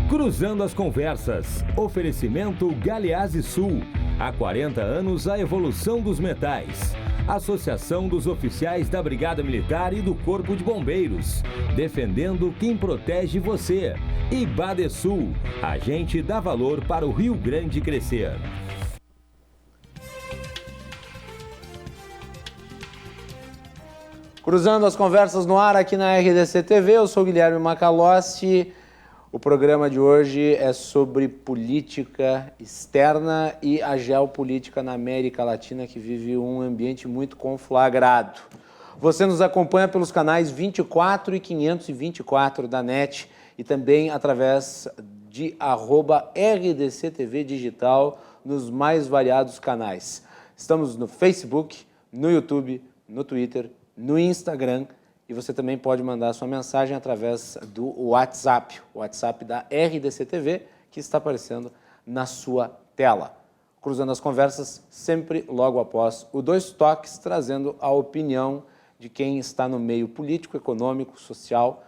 Cruzando as Conversas. Oferecimento Galeazzi Sul. Há 40 anos, a evolução dos metais. Associação dos Oficiais da Brigada Militar e do Corpo de Bombeiros. Defendendo quem protege você. E Badesul. A gente dá valor para o Rio Grande crescer. Cruzando as Conversas no ar aqui na RDC TV, eu sou Guilherme Macalossi. O programa de hoje é sobre política externa e a geopolítica na América Latina, que vive um ambiente muito conflagrado. Você nos acompanha pelos canais 24 e 524 da NET e também através de @RDCTV Digital nos mais variados canais. Estamos no Facebook, no YouTube, no Twitter, no Instagram, e você também pode mandar sua mensagem através do WhatsApp, o WhatsApp da RDC TV, que está aparecendo na sua tela. Cruzando as Conversas, sempre logo após o Dois Toques, trazendo a opinião de quem está no meio político, econômico, social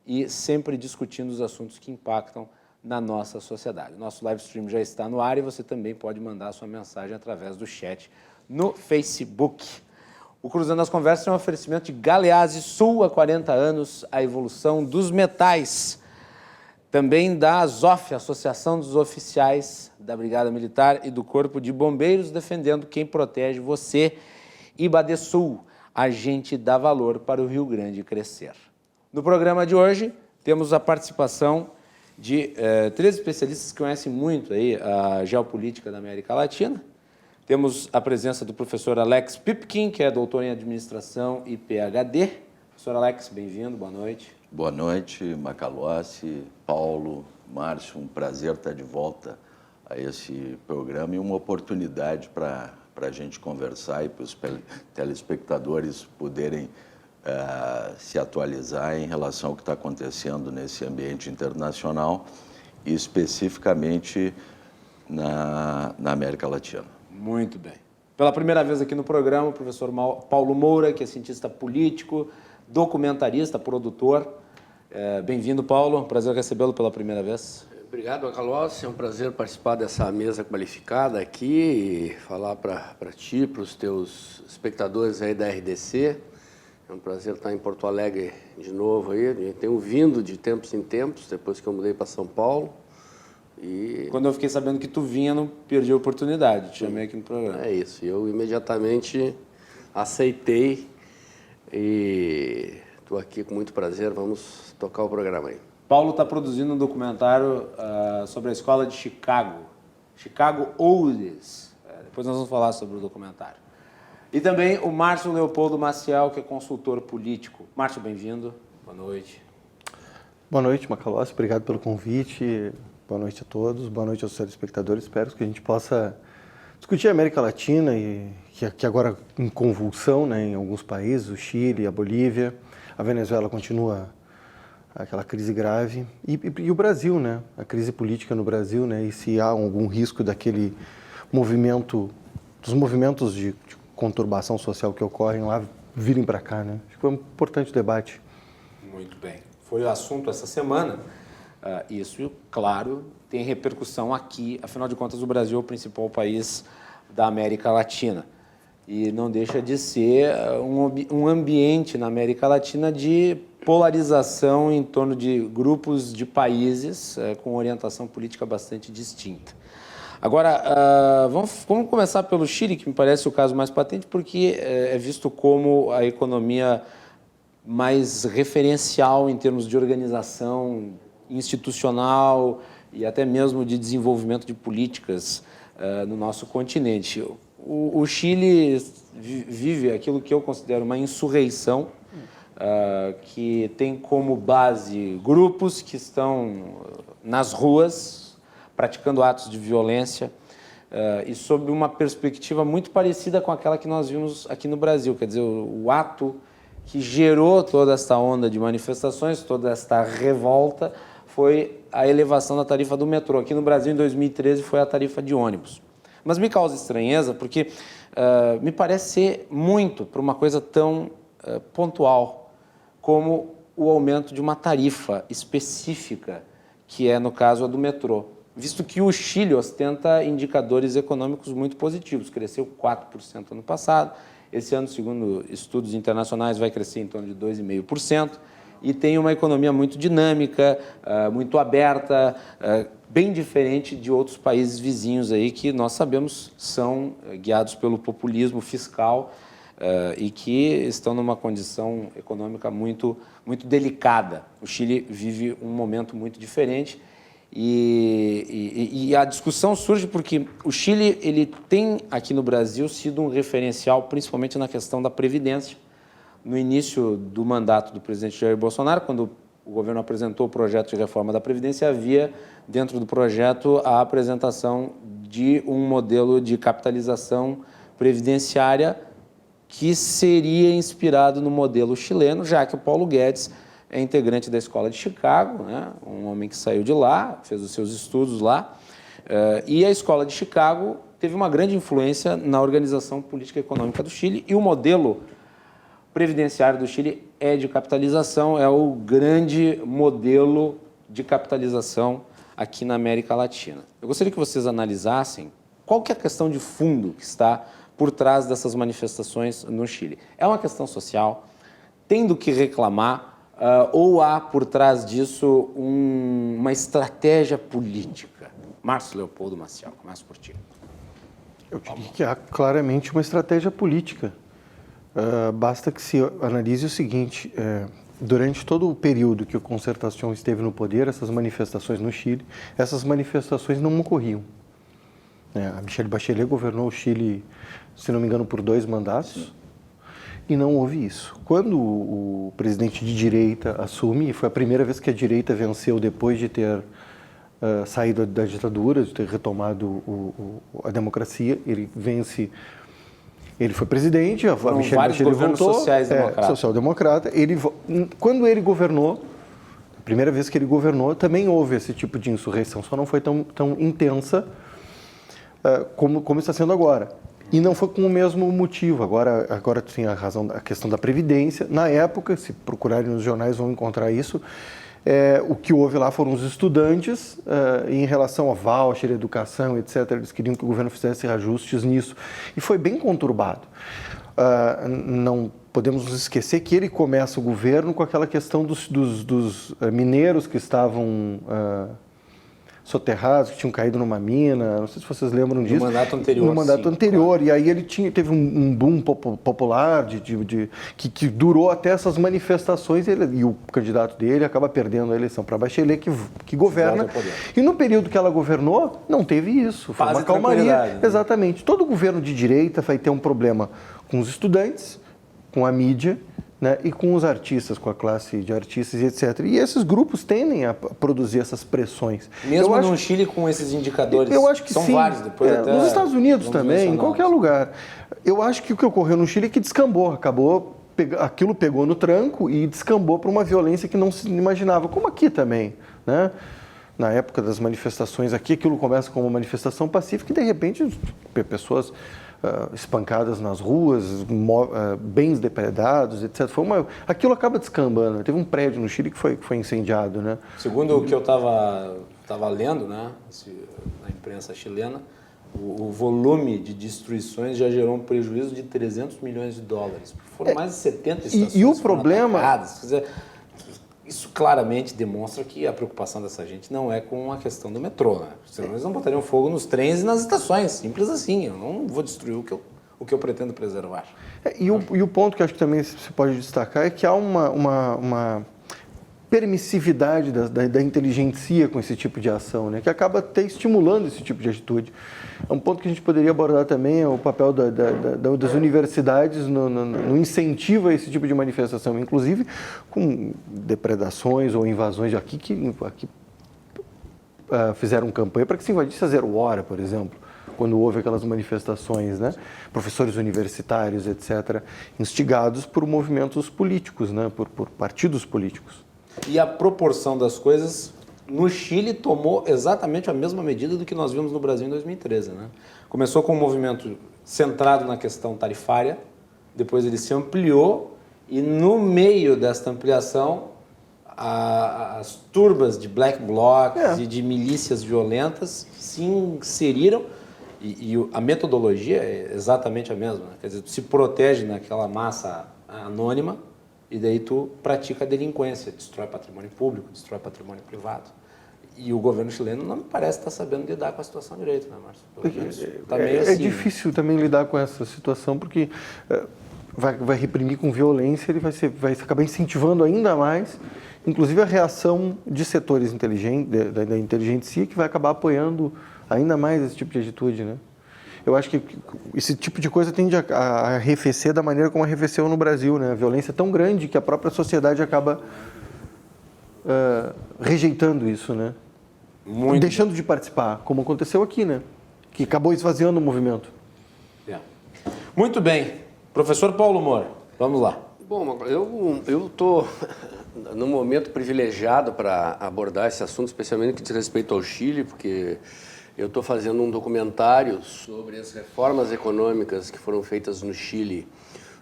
e sempre discutindo os assuntos que impactam na nossa sociedade. Nosso live stream já está no ar e você também pode mandar sua mensagem através do chat no Facebook. O Cruzando as Conversas é um oferecimento de Galeazzi Sul, há 40 anos, a evolução dos metais. Também da ASOF, Associação dos Oficiais da Brigada Militar e do Corpo de Bombeiros, defendendo quem protege você. E Badesul, a gente dá valor para o Rio Grande crescer. No programa de hoje, temos a participação de 3 especialistas que conhecem muito aí a geopolítica da América Latina. Temos a presença do professor Alex Pipkin, que é doutor em Administração e PhD. Professor Alex, bem-vindo, boa noite. Boa noite, Macalossi, Paulo, Márcio, um prazer estar de volta a esse programa e uma oportunidade para a gente conversar e para os telespectadores poderem se atualizar em relação ao que está acontecendo nesse ambiente internacional e especificamente na América Latina. Muito bem. Pela primeira vez aqui no programa, o professor Paulo Moura, que é cientista político, documentarista, produtor. Bem-vindo, Paulo. Prazer recebê-lo pela primeira vez. Obrigado, Macalossi. É um prazer participar dessa mesa qualificada aqui e falar para ti, para os teus espectadores aí da RDC. É um prazer estar em Porto Alegre de novo aí. Tenho vindo de tempos em tempos, depois que eu mudei para São Paulo. E quando eu fiquei sabendo que tu vinha, não perdi a oportunidade, te chamei aqui no programa. É isso, eu imediatamente aceitei e estou aqui com muito prazer, vamos tocar o programa aí. Paulo está produzindo um documentário sobre a escola de Chicago, Chicago Olds. Depois nós vamos falar sobre o documentário. E também o Márcio Leopoldo Maciel, que é consultor político. Márcio, bem-vindo, boa noite. Boa noite, Macalossi, obrigado pelo convite. Boa noite a todos, boa noite aos telespectadores. Espero que a gente possa discutir a América Latina, e que agora em convulsão, né, em alguns países, o Chile, a Bolívia, a Venezuela continua aquela crise grave, e o Brasil, né, a crise política no Brasil, né, e se há algum risco daquele movimento, dos movimentos de conturbação social que ocorrem lá virem para cá, né. Acho que foi um importante debate. Muito bem. Foi o assunto essa semana. Isso, claro, tem repercussão aqui. Afinal de contas, o Brasil é o principal país da América Latina. E não deixa de ser um ambiente na América Latina de polarização em torno de grupos de países com orientação política bastante distinta. Agora, vamos começar pelo Chile, que me parece o caso mais patente, porque é visto como a economia mais referencial em termos de organização institucional e até mesmo de desenvolvimento de políticas no nosso continente. O Chile vive aquilo que eu considero uma insurreição, que tem como base grupos que estão nas ruas praticando atos de violência e sob uma perspectiva muito parecida com aquela que nós vimos aqui no Brasil, quer dizer, o ato que gerou toda esta onda de manifestações, toda esta revolta, foi a elevação da tarifa do metrô. Aqui no Brasil, em 2013, foi a tarifa de ônibus. Mas me causa estranheza porque me parece ser muito para uma coisa tão pontual como o aumento de uma tarifa específica que é, no caso, a do metrô. Visto que o Chile ostenta indicadores econômicos muito positivos, cresceu 4% ano passado, esse ano, segundo estudos internacionais, vai crescer em torno de 2,5%, e tem uma economia muito dinâmica, muito aberta, bem diferente de outros países vizinhos aí que nós sabemos são guiados pelo populismo fiscal e que estão numa condição econômica muito delicada. O Chile vive um momento muito diferente e a discussão surge porque o Chile ele tem aqui no Brasil sido um referencial, principalmente na questão da Previdência. No início do mandato do presidente Jair Bolsonaro, quando o governo apresentou o projeto de reforma da Previdência, havia dentro do projeto a apresentação de um modelo de capitalização previdenciária que seria inspirado no modelo chileno, já que o Paulo Guedes é integrante da Escola de Chicago, né? Um homem que saiu de lá, fez os seus estudos lá, e a Escola de Chicago teve uma grande influência na organização política e econômica do Chile, e o modelo previdenciário do Chile é de capitalização, é o grande modelo de capitalização aqui na América Latina. Eu gostaria que vocês analisassem qual que é a questão de fundo que está por trás dessas manifestações no Chile. É uma questão social, tem do que reclamar, ou há por trás disso uma estratégia política? Márcio Leopoldo Maciel, começo por ti. Eu diria que há claramente uma estratégia política. Basta que se analise o seguinte, durante todo o período que o Concertação esteve no poder, essas manifestações no Chile, essas manifestações não ocorriam. A Michelle Bachelet governou o Chile, se não me engano, por 2 mandatos, e não houve isso. Quando o presidente de direita assume, e foi a primeira vez que a direita venceu depois de ter saído da ditadura, de ter retomado a democracia, ele vence. Ele foi presidente, a Michelle Bachelet voltou, social-democrata. Quando ele governou, a primeira vez que ele governou, também houve esse tipo de insurreição, só não foi tão intensa como está sendo agora. E não foi com o mesmo motivo. Agora tem a razão, a questão da Previdência. Na época, se procurarem nos jornais, vão encontrar isso. O que houve lá foram os estudantes em relação a voucher, educação, etc. Eles queriam que o governo fizesse ajustes nisso. E foi bem conturbado. Não podemos nos esquecer que ele começa o governo com aquela questão dos mineiros que estavam soterrados, que tinham caído numa mina. Não sei se vocês lembram disso. No mandato anterior. No mandato anterior. Claro. E aí ele teve um boom popular que durou até essas manifestações. E o candidato dele acaba perdendo a eleição para Bachelet, que governa. E no período que ela governou, não teve isso. Foi uma calmaria. Né? Exatamente. Todo governo de direita vai ter um problema com os estudantes, com a mídia, né, e com os artistas, com a classe de artistas e etc. E esses grupos tendem a produzir essas pressões. Mesmo no Chile com esses indicadores? Eu acho que são sim. Vários, depois até nos Estados Unidos também, em qualquer lugar. Eu acho que o que ocorreu no Chile é que descambou, aquilo pegou no tranco e descambou para uma violência que não se imaginava, como aqui também, né? Na época das manifestações aqui, aquilo começa com uma manifestação pacífica e de repente pessoas espancadas nas ruas, bens depredados, etc. Aquilo acaba descambando. Teve um prédio no Chile que foi incendiado, né? Segundo o que eu estava lendo, né, na imprensa chilena, o volume de destruições já gerou um prejuízo de 300 milhões de dólares. Foram mais de 70 estações e o problema atacadas. Quer dizer, isso claramente demonstra que a preocupação dessa gente não é com a questão do metrô, né? Senão eles não botariam fogo nos trens e nas estações, simples assim. Eu não vou destruir o que eu pretendo preservar. E o ponto que eu acho que também se pode destacar é que há uma permissividade da inteligência com esse tipo de ação, né? Que acaba até estimulando esse tipo de atitude. É um ponto que a gente poderia abordar também, é o papel das universidades no incentivo a esse tipo de manifestação, inclusive com depredações ou invasões aqui fizeram campanha para que se invadisse a 0 hora, por exemplo, quando houve aquelas manifestações, né? Professores universitários, etc., instigados por movimentos políticos, né? Por partidos políticos. E a proporção das coisas no Chile tomou exatamente a mesma medida do que nós vimos no Brasil em 2013. Né? Começou com um movimento centrado na questão tarifária, depois ele se ampliou e no meio desta ampliação as turbas de black blocs e de milícias violentas se inseriram e a metodologia é exatamente a mesma. Né? Quer dizer, tu se protege naquela massa anônima e daí tu pratica a delinquência, destrói patrimônio público, destrói patrimônio privado. E o governo chileno não me parece estar sabendo lidar com a situação direito, né, Márcio? Tá meio assim, difícil também lidar com essa situação, porque vai reprimir com violência, ele vai acabar incentivando ainda mais, inclusive a reação de setores da inteligência, que vai acabar apoiando ainda mais esse tipo de atitude, né? Eu acho que esse tipo de coisa tende a arrefecer da maneira como arrefeceu no Brasil, né? A violência é tão grande que a própria sociedade acaba rejeitando isso, né? Deixando de participar, como aconteceu aqui, né? Que acabou esvaziando o movimento. Muito bem. Professor Paulo Moura, vamos lá. Bom, eu estou num momento privilegiado para abordar esse assunto, especialmente no que diz respeito ao Chile, porque eu estou fazendo um documentário sobre as reformas econômicas que foram feitas no Chile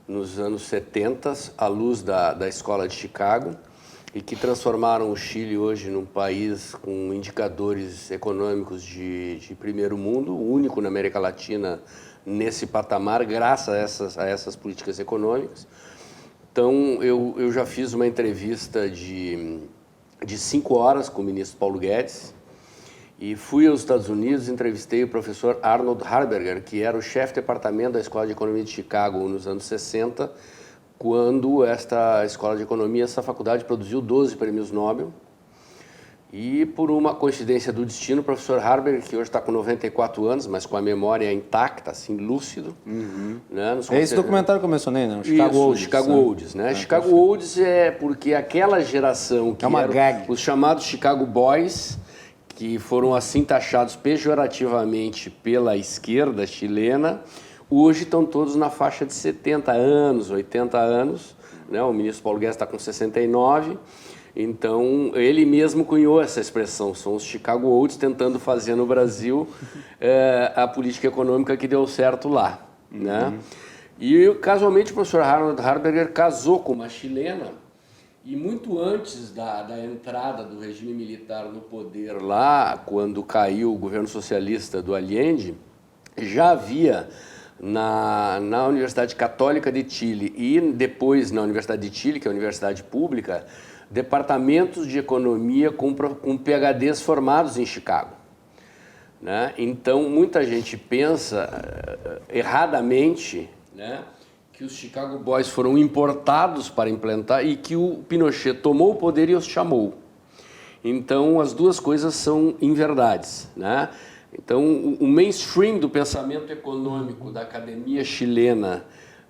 nos anos 70, à luz da Escola de Chicago, e que transformaram o Chile hoje num país com indicadores econômicos de primeiro mundo, o único na América Latina nesse patamar, graças a essas políticas econômicas. Então, eu já fiz uma entrevista de 5 horas com o ministro Paulo Guedes e fui aos Estados Unidos e entrevistei o professor Arnold Harberger, que era o chefe de departamento da Escola de Economia de Chicago nos anos 60, quando esta escola de economia, essa faculdade, produziu 12 prêmios Nobel. E por uma coincidência do destino, o professor Harberger, que hoje está com 94 anos, mas com a memória intacta, assim, lúcido. Né, é esse documentário que eu mencionei, né? O Chicago Olds. Chicago Olds, né? Chicago Olds é porque aquela geração que eram os chamados Chicago Boys, que foram assim taxados pejorativamente pela esquerda chilena, hoje estão todos na faixa de 70 anos, 80 anos, né? O ministro Paulo Guedes está com 69, então ele mesmo cunhou essa expressão, são os Chicago Olds tentando fazer no Brasil a política econômica que deu certo lá, né? E casualmente o professor Arnold Harberger casou com uma chilena e muito antes da entrada do regime militar no poder lá, quando caiu o governo socialista do Allende, já havia na Universidade Católica de Chile e depois na Universidade de Chile, que é a universidade pública, departamentos de economia com PhDs formados em Chicago. Né? Então, muita gente pensa erradamente, né, que os Chicago Boys foram importados para implantar e que o Pinochet tomou o poder e os chamou. Então, as duas coisas são inverdades, né? Então, o mainstream do pensamento econômico da academia chilena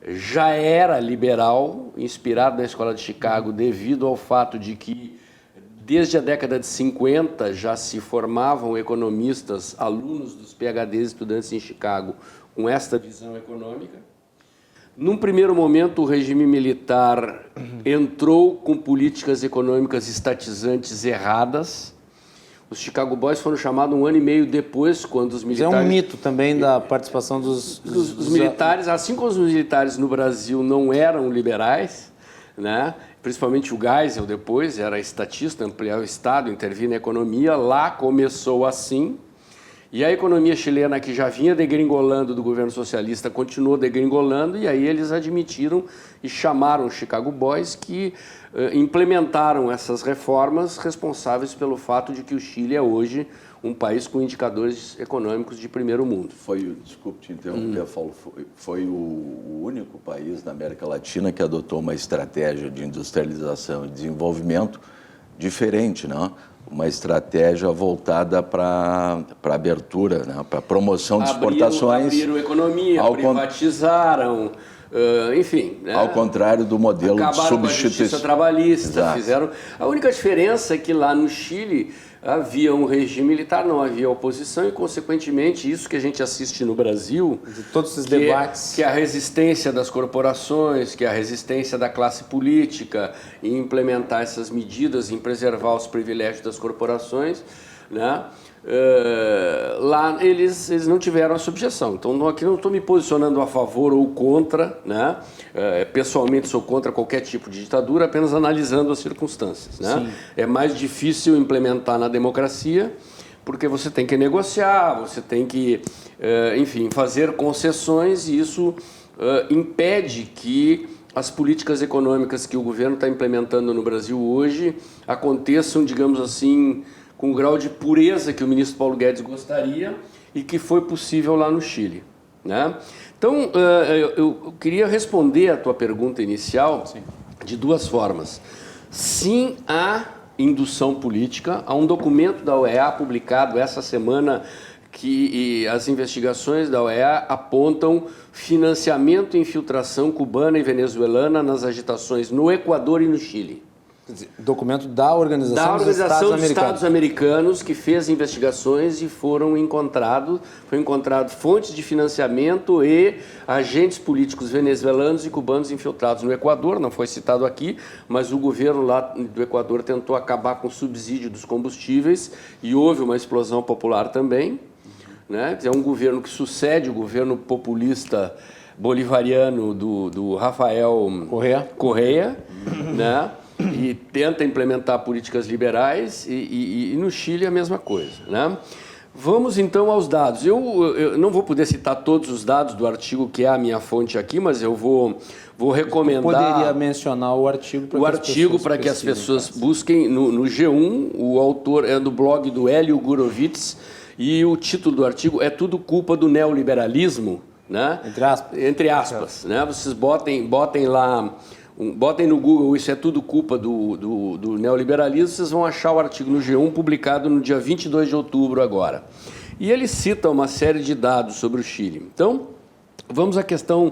já era liberal, inspirado na Escola de Chicago, devido ao fato de que, desde a década de 50, já se formavam economistas, alunos dos PhDs estudantes em Chicago, com esta visão econômica. Num primeiro momento, o regime militar entrou com políticas econômicas estatizantes erradas. Os Chicago Boys foram chamados 1 ano e meio depois, quando os militares... É um mito também da participação dos militares, assim como os militares no Brasil não eram liberais, né? Principalmente o Geisel depois, era estatista, ampliar o Estado, intervir na economia, lá começou assim. E a economia chilena, que já vinha degringolando do governo socialista, continuou degringolando, e aí eles admitiram e chamaram os Chicago Boys, que implementaram essas reformas responsáveis pelo fato de que o Chile é hoje um país com indicadores econômicos de primeiro mundo. Desculpe te interromper, Paulo, foi o único país na América Latina que adotou uma estratégia de industrialização e desenvolvimento diferente, não? Uma estratégia voltada para abertura, né? Para promoção de exportações. Abriram economia, privatizaram, enfim. Né? Ao contrário do modelo de substituição. Com a justiça trabalhista, Exato. fizeram. A única diferença é que lá no Chile havia um regime militar, não havia oposição e, consequentemente, isso que a gente assiste no Brasil, de todos esses debates, que é a resistência das corporações, que é a resistência da classe política em implementar essas medidas, em preservar os privilégios das corporações, né? Lá eles não tiveram essa objeção. Então, aqui não estou me posicionando a favor ou contra, né? Pessoalmente sou contra qualquer tipo de ditadura, apenas analisando as circunstâncias, né? É mais difícil implementar na democracia, porque você tem que negociar, você tem que, enfim, fazer concessões, e isso impede que as políticas econômicas que o governo está implementando no Brasil hoje aconteçam, digamos assim, com o grau de pureza que o ministro Paulo Guedes gostaria e que foi possível lá no Chile, né? Então, eu queria responder a tua pergunta inicial de duas formas. Sim, há indução política. Há um documento da OEA publicado essa semana que as investigações da OEA apontam financiamento e infiltração cubana e venezuelana nas agitações no Equador e no Chile. Documento da Organização dos Estados Americanos, que fez investigações e foi encontrado fontes de financiamento e agentes políticos venezuelanos e cubanos infiltrados no Equador. Não foi citado aqui, mas o governo lá do Equador tentou acabar com o subsídio dos combustíveis e houve uma explosão popular também, né? É um governo que sucede o governo populista bolivariano do Rafael Correa, né? E tenta implementar políticas liberais, e no Chile a mesma coisa, né? Vamos então aos dados. Eu não vou poder citar todos os dados do artigo que é a minha fonte aqui, mas eu vou recomendar... Poderia mencionar o artigo para que as pessoas busquem no G1. O autor é do blog do Hélio Gurovitz e o título do artigo é Tudo Culpa do Neoliberalismo, né? Entre aspas, né? Vocês botem lá... Botem no Google, isso é tudo culpa do neoliberalismo, vocês vão achar o artigo no G1 publicado no dia 22 de outubro agora. E ele cita uma série de dados sobre o Chile. Então, vamos à questão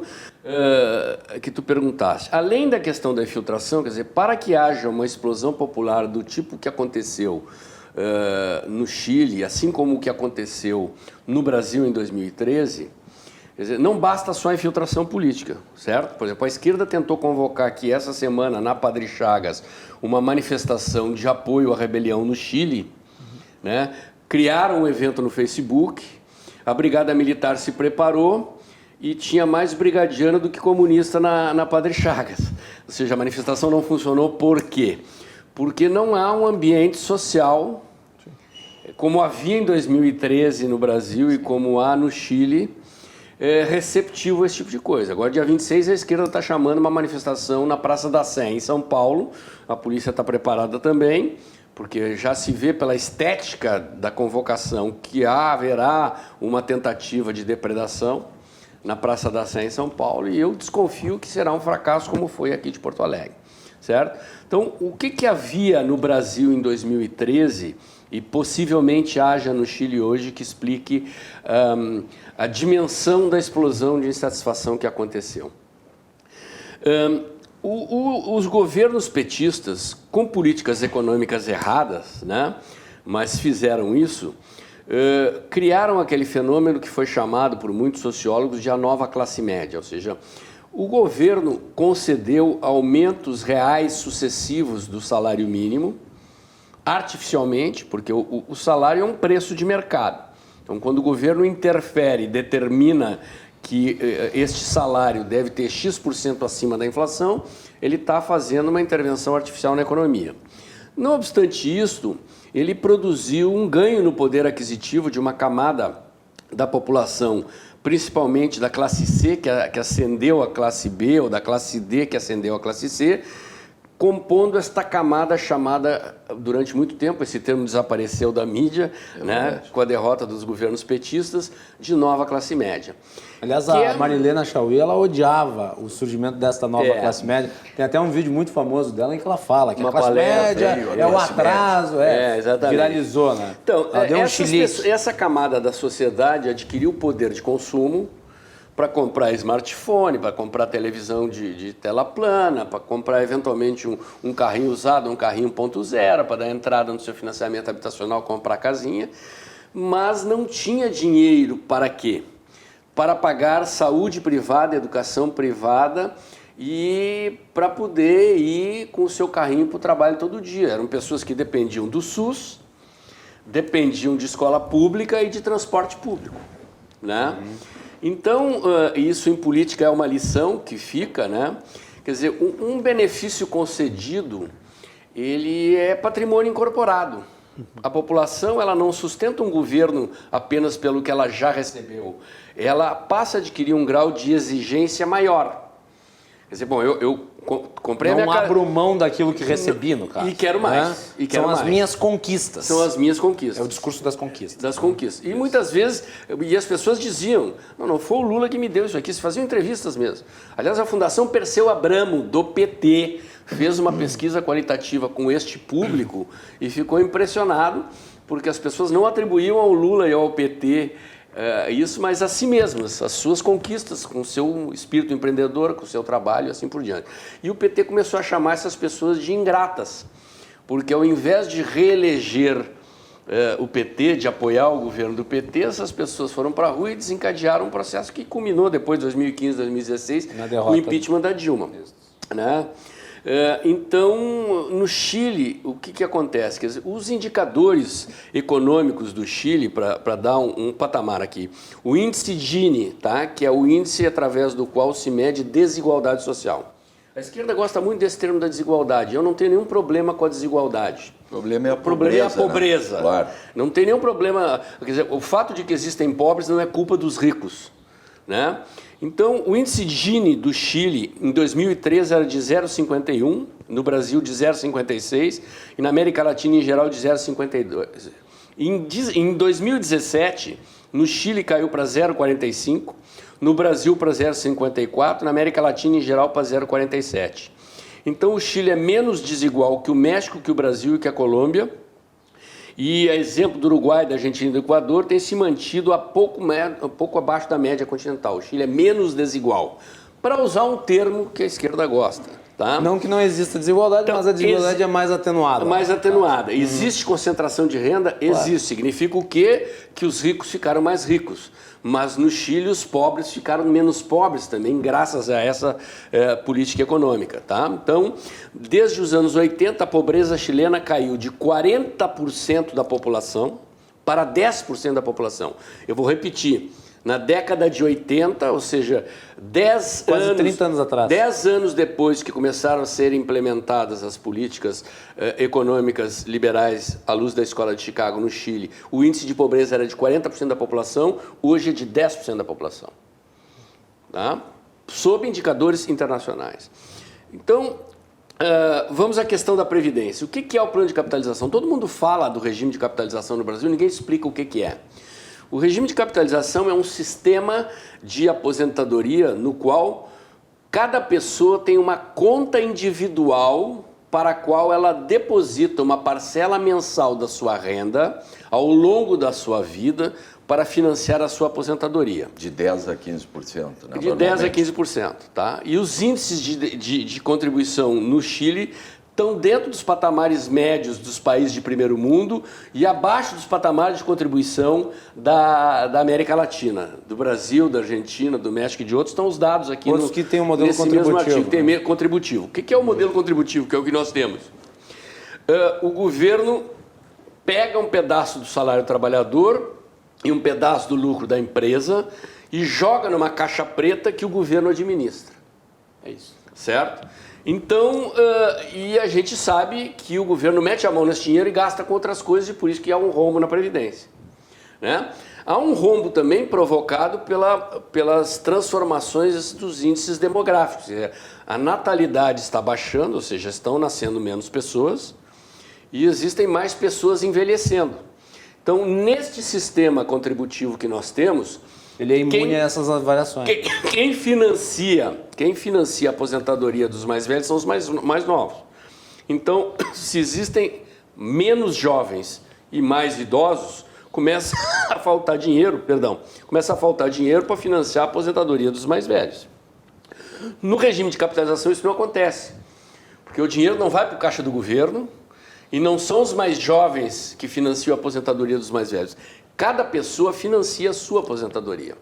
que tu perguntaste. Além da questão da infiltração, quer dizer, para que haja uma explosão popular do tipo que aconteceu no Chile, assim como o que aconteceu no Brasil em 2013... Quer dizer, não basta só a infiltração política, certo? Por exemplo, a esquerda tentou convocar aqui essa semana, na Padre Chagas, uma manifestação de apoio à rebelião no Chile, né? Criaram um evento no Facebook, a Brigada Militar se preparou e tinha mais brigadiano do que comunista na Padre Chagas. Ou seja, a manifestação não funcionou por quê? Porque não há um ambiente social, como havia em 2013 no Brasil e como há no Chile, receptivo a esse tipo de coisa. Agora, dia 26, a esquerda está chamando uma manifestação na Praça da Sé, em São Paulo. A polícia está preparada também, porque já se vê pela estética da convocação que haverá uma tentativa de depredação na Praça da Sé, em São Paulo, e eu desconfio que será um fracasso como foi aqui de Porto Alegre, certo? Então, o que havia no Brasil em 2013 e possivelmente haja no Chile hoje que explique a dimensão da explosão de insatisfação que aconteceu? Os governos petistas, com políticas econômicas erradas, né, mas fizeram isso, criaram aquele fenômeno que foi chamado por muitos sociólogos de a nova classe média, ou seja, o governo concedeu aumentos reais sucessivos do salário mínimo, artificialmente, porque o salário é um preço de mercado. Então, quando o governo interfere e determina que este salário deve ter X% acima da inflação, ele está fazendo uma intervenção artificial na economia. Não obstante isso, ele produziu um ganho no poder aquisitivo de uma camada da população, principalmente da classe C, que ascendeu à classe B, ou da classe D, que ascendeu à classe C, compondo esta camada chamada, durante muito tempo, esse termo desapareceu da mídia, né, com a derrota dos governos petistas, de nova classe média. Aliás, a Marilena Chauí, ela odiava o surgimento desta nova classe média. Tem até um vídeo muito famoso dela em que ela fala que a classe média é o atraso, exatamente. Viralizou, né? Então, essa camada da sociedade adquiriu o poder de consumo para comprar smartphone, para comprar televisão de tela plana, para comprar eventualmente um carrinho usado, um carrinho 1.0, para dar entrada no seu financiamento habitacional, comprar casinha, mas não tinha dinheiro para quê? Para pagar saúde privada, educação privada e para poder ir com o seu carrinho para o trabalho todo dia. Eram pessoas que dependiam do SUS, dependiam de escola pública e de transporte público, né? Então, isso em política é uma lição que fica, né? Quer dizer, um benefício concedido, ele é patrimônio incorporado. A população, ela não sustenta um governo apenas pelo que ela já recebeu. Ela passa a adquirir um grau de exigência maior. Quer dizer, bom, eu comprei a minha casa... Não abro mão daquilo que recebi, no caso. E quero mais. Né? E quero São as mais. minhas conquistas. São as minhas conquistas. É o discurso das conquistas. Das conquistas. E muitas vezes, e as pessoas diziam, não foi o Lula que me deu isso aqui, se faziam entrevistas mesmo. Aliás, a Fundação Perseu Abramo, do PT, fez uma pesquisa qualitativa com este público e ficou impressionado, porque as pessoas não atribuíam ao Lula e ao PT isso, mas a si mesmas, as suas conquistas, com o seu espírito empreendedor, com o seu trabalho e assim por diante. E o PT começou a chamar essas pessoas de ingratas, porque ao invés de reeleger o PT, de apoiar o governo do PT, essas pessoas foram para a rua e desencadearam um processo que culminou depois de 2015, 2016, com o impeachment da Dilma. Né? Então, no Chile, o que acontece? Quer dizer, os indicadores econômicos do Chile, para dar um patamar aqui, o índice Gini, tá? Que é o índice através do qual se mede desigualdade social. A esquerda gosta muito desse termo da desigualdade. Eu não tenho nenhum problema com a desigualdade. O problema é a pobreza. Né? Claro. Não tem nenhum problema. Quer dizer, o fato de que existem pobres não é culpa dos ricos, né? Então, o índice Gini do Chile, em 2013, era de 0,51, no Brasil de 0,56 e na América Latina, em geral, de 0,52. Em 2017, no Chile caiu para 0,45, no Brasil para 0,54, na América Latina, em geral, para 0,47. Então, o Chile é menos desigual que o México, que o Brasil e que a Colômbia. E, a exemplo do Uruguai, da Argentina e do Equador, tem se mantido um pouco abaixo da média continental. O Chile é menos desigual, para usar um termo que a esquerda gosta. Tá? Não que não exista desigualdade, então, mas a desigualdade é mais atenuada. Mais atenuada. Existe concentração de renda? Existe. Claro. Significa o quê? Que os ricos ficaram mais ricos. Mas no Chile os pobres ficaram menos pobres também, graças a essa política econômica. Tá? Então, desde os anos 80, a pobreza chilena caiu de 40% da população para 10% da população. Eu vou repetir. Na década de 80, ou seja, 30 anos atrás. 10 anos depois que começaram a ser implementadas as políticas econômicas liberais à luz da Escola de Chicago, no Chile, o índice de pobreza era de 40% da população, hoje é de 10% da população. Tá? Sob indicadores internacionais. Então, vamos à questão da Previdência. O que é o plano de capitalização? Todo mundo fala do regime de capitalização no Brasil, ninguém explica o que é. O regime de capitalização é um sistema de aposentadoria no qual cada pessoa tem uma conta individual para a qual ela deposita uma parcela mensal da sua renda ao longo da sua vida para financiar a sua aposentadoria. De 10% a 15%. Né? De 10% a 15%. Tá? E os índices de contribuição no Chile estão dentro dos patamares médios dos países de primeiro mundo e abaixo dos patamares de contribuição da América Latina, do Brasil, da Argentina, do México e de outros. Estão os dados aqui outros que tem um modelo nesse contributivo. mesmo artigo, tem contributivo. O que é o modelo contributivo, que é o que nós temos? O governo pega um pedaço do salário do trabalhador e um pedaço do lucro da empresa e joga numa caixa preta que o governo administra. É isso. Certo? Então, e a gente sabe que o governo mete a mão nesse dinheiro e gasta com outras coisas e por isso que há um rombo na Previdência. Né? Há um rombo também provocado pelas transformações dos índices demográficos. A natalidade está baixando, ou seja, estão nascendo menos pessoas e existem mais pessoas envelhecendo. Então, neste sistema contributivo que nós temos... Ele é imune a essas variações. Quem financia a aposentadoria dos mais velhos são os mais novos. Então, se existem menos jovens e mais idosos, começa a faltar dinheiro para financiar a aposentadoria dos mais velhos. No regime de capitalização isso não acontece, porque o dinheiro não vai para o caixa do governo e não são os mais jovens que financiam a aposentadoria dos mais velhos. Cada pessoa financia a sua aposentadoria.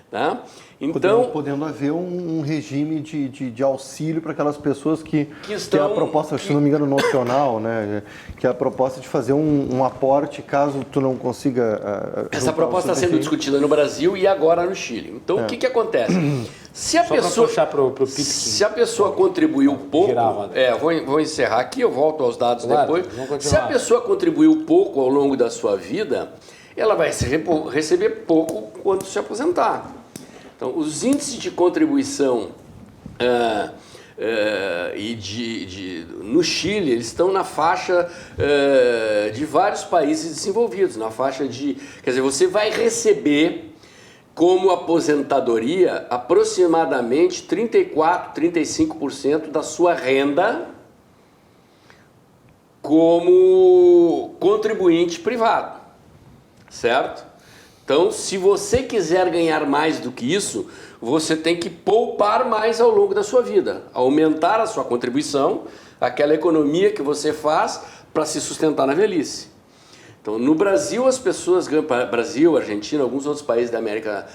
Tá? Então, podendo haver um regime de auxílio para aquelas pessoas que é a proposta, se não me engano, nocional, né? Que é a proposta de fazer um aporte caso tu não consiga... Essa proposta está sendo discutida no Brasil e agora no Chile. Então, o que acontece? Se a pessoa contribuiu pouco... vou encerrar aqui, eu volto aos dados depois. Se a pessoa contribuiu pouco ao longo da sua vida, ela vai receber pouco quando se aposentar. Então, os índices de contribuição no Chile, eles estão na faixa de vários países desenvolvidos, na faixa de... Quer dizer, você vai receber como aposentadoria aproximadamente 34%, 35% da sua renda como contribuinte privado, certo? Então, se você quiser ganhar mais do que isso, você tem que poupar mais ao longo da sua vida, aumentar a sua contribuição, aquela economia que você faz para se sustentar na velhice. Então, no Brasil, as pessoas ganham, Brasil, Argentina, alguns outros países da América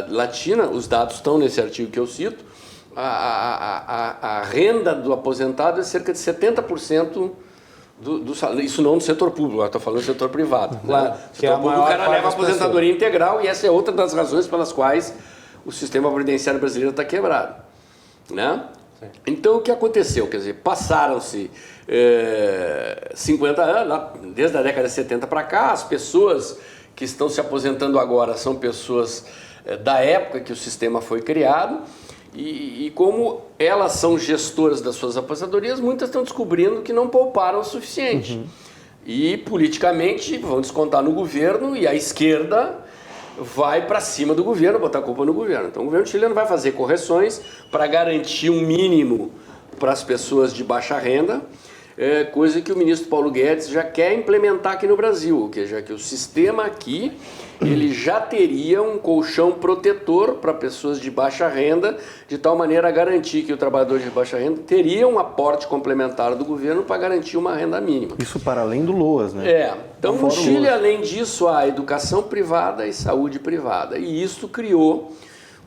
Latina, os dados estão nesse artigo que eu cito, a renda do aposentado é cerca de 70% do salário. Isso não no setor público, eu estou falando do setor privado. Claro, né? O setor público, o cara leva a aposentadoria integral e essa é outra das razões pelas quais o sistema previdenciário brasileiro está quebrado. Né? Então, o que aconteceu? Quer dizer, passaram-se 50 anos, desde a década de 70 para cá, as pessoas que estão se aposentando agora são pessoas da época que o sistema foi criado. E como elas são gestoras das suas aposentadorias, muitas estão descobrindo que não pouparam o suficiente. E politicamente vão descontar no governo e a esquerda vai para cima do governo, botar a culpa no governo. Então o governo chileno vai fazer correções para garantir um mínimo para as pessoas de baixa renda, coisa que o ministro Paulo Guedes já quer implementar aqui no Brasil, já que o sistema aqui ele já teria um colchão protetor para pessoas de baixa renda, de tal maneira a garantir que o trabalhador de baixa renda teria um aporte complementar do governo para garantir uma renda mínima. Isso para além do LOAS, né? Então no Chile, além disso, há educação privada e saúde privada. E isso criou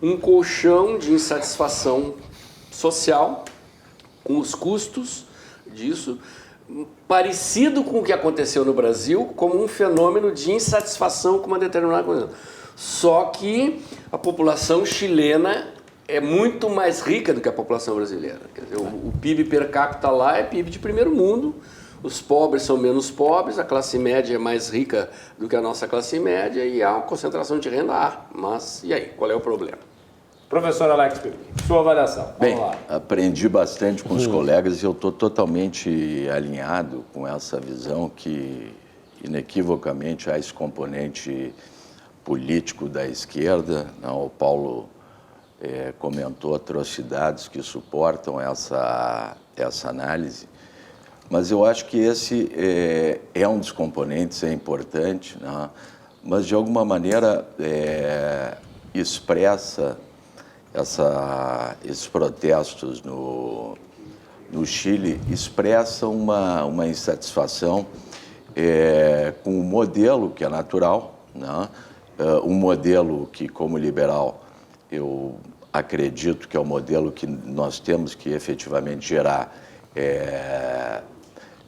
um colchão de insatisfação social, com os custos disso, parecido com o que aconteceu no Brasil, como um fenômeno de insatisfação com uma determinada coisa. Só que a população chilena é muito mais rica do que a população brasileira. Quer dizer, o PIB per capita lá é PIB de primeiro mundo, os pobres são menos pobres, a classe média é mais rica do que a nossa classe média e há uma concentração de renda. Mas e aí, qual é o problema? Professor Alex Pipp, sua avaliação. Bem, aprendi bastante com os colegas e eu estou totalmente alinhado com essa visão que, inequivocamente, há esse componente político da esquerda. O Paulo comentou atrocidades que suportam essa análise, mas eu acho que esse é um dos componentes, é importante, né? Mas, de alguma maneira, expressa esses protestos no Chile expressam uma insatisfação com o modelo que é natural, né? Um modelo que, como liberal, eu acredito que é o modelo que nós temos que efetivamente gerar,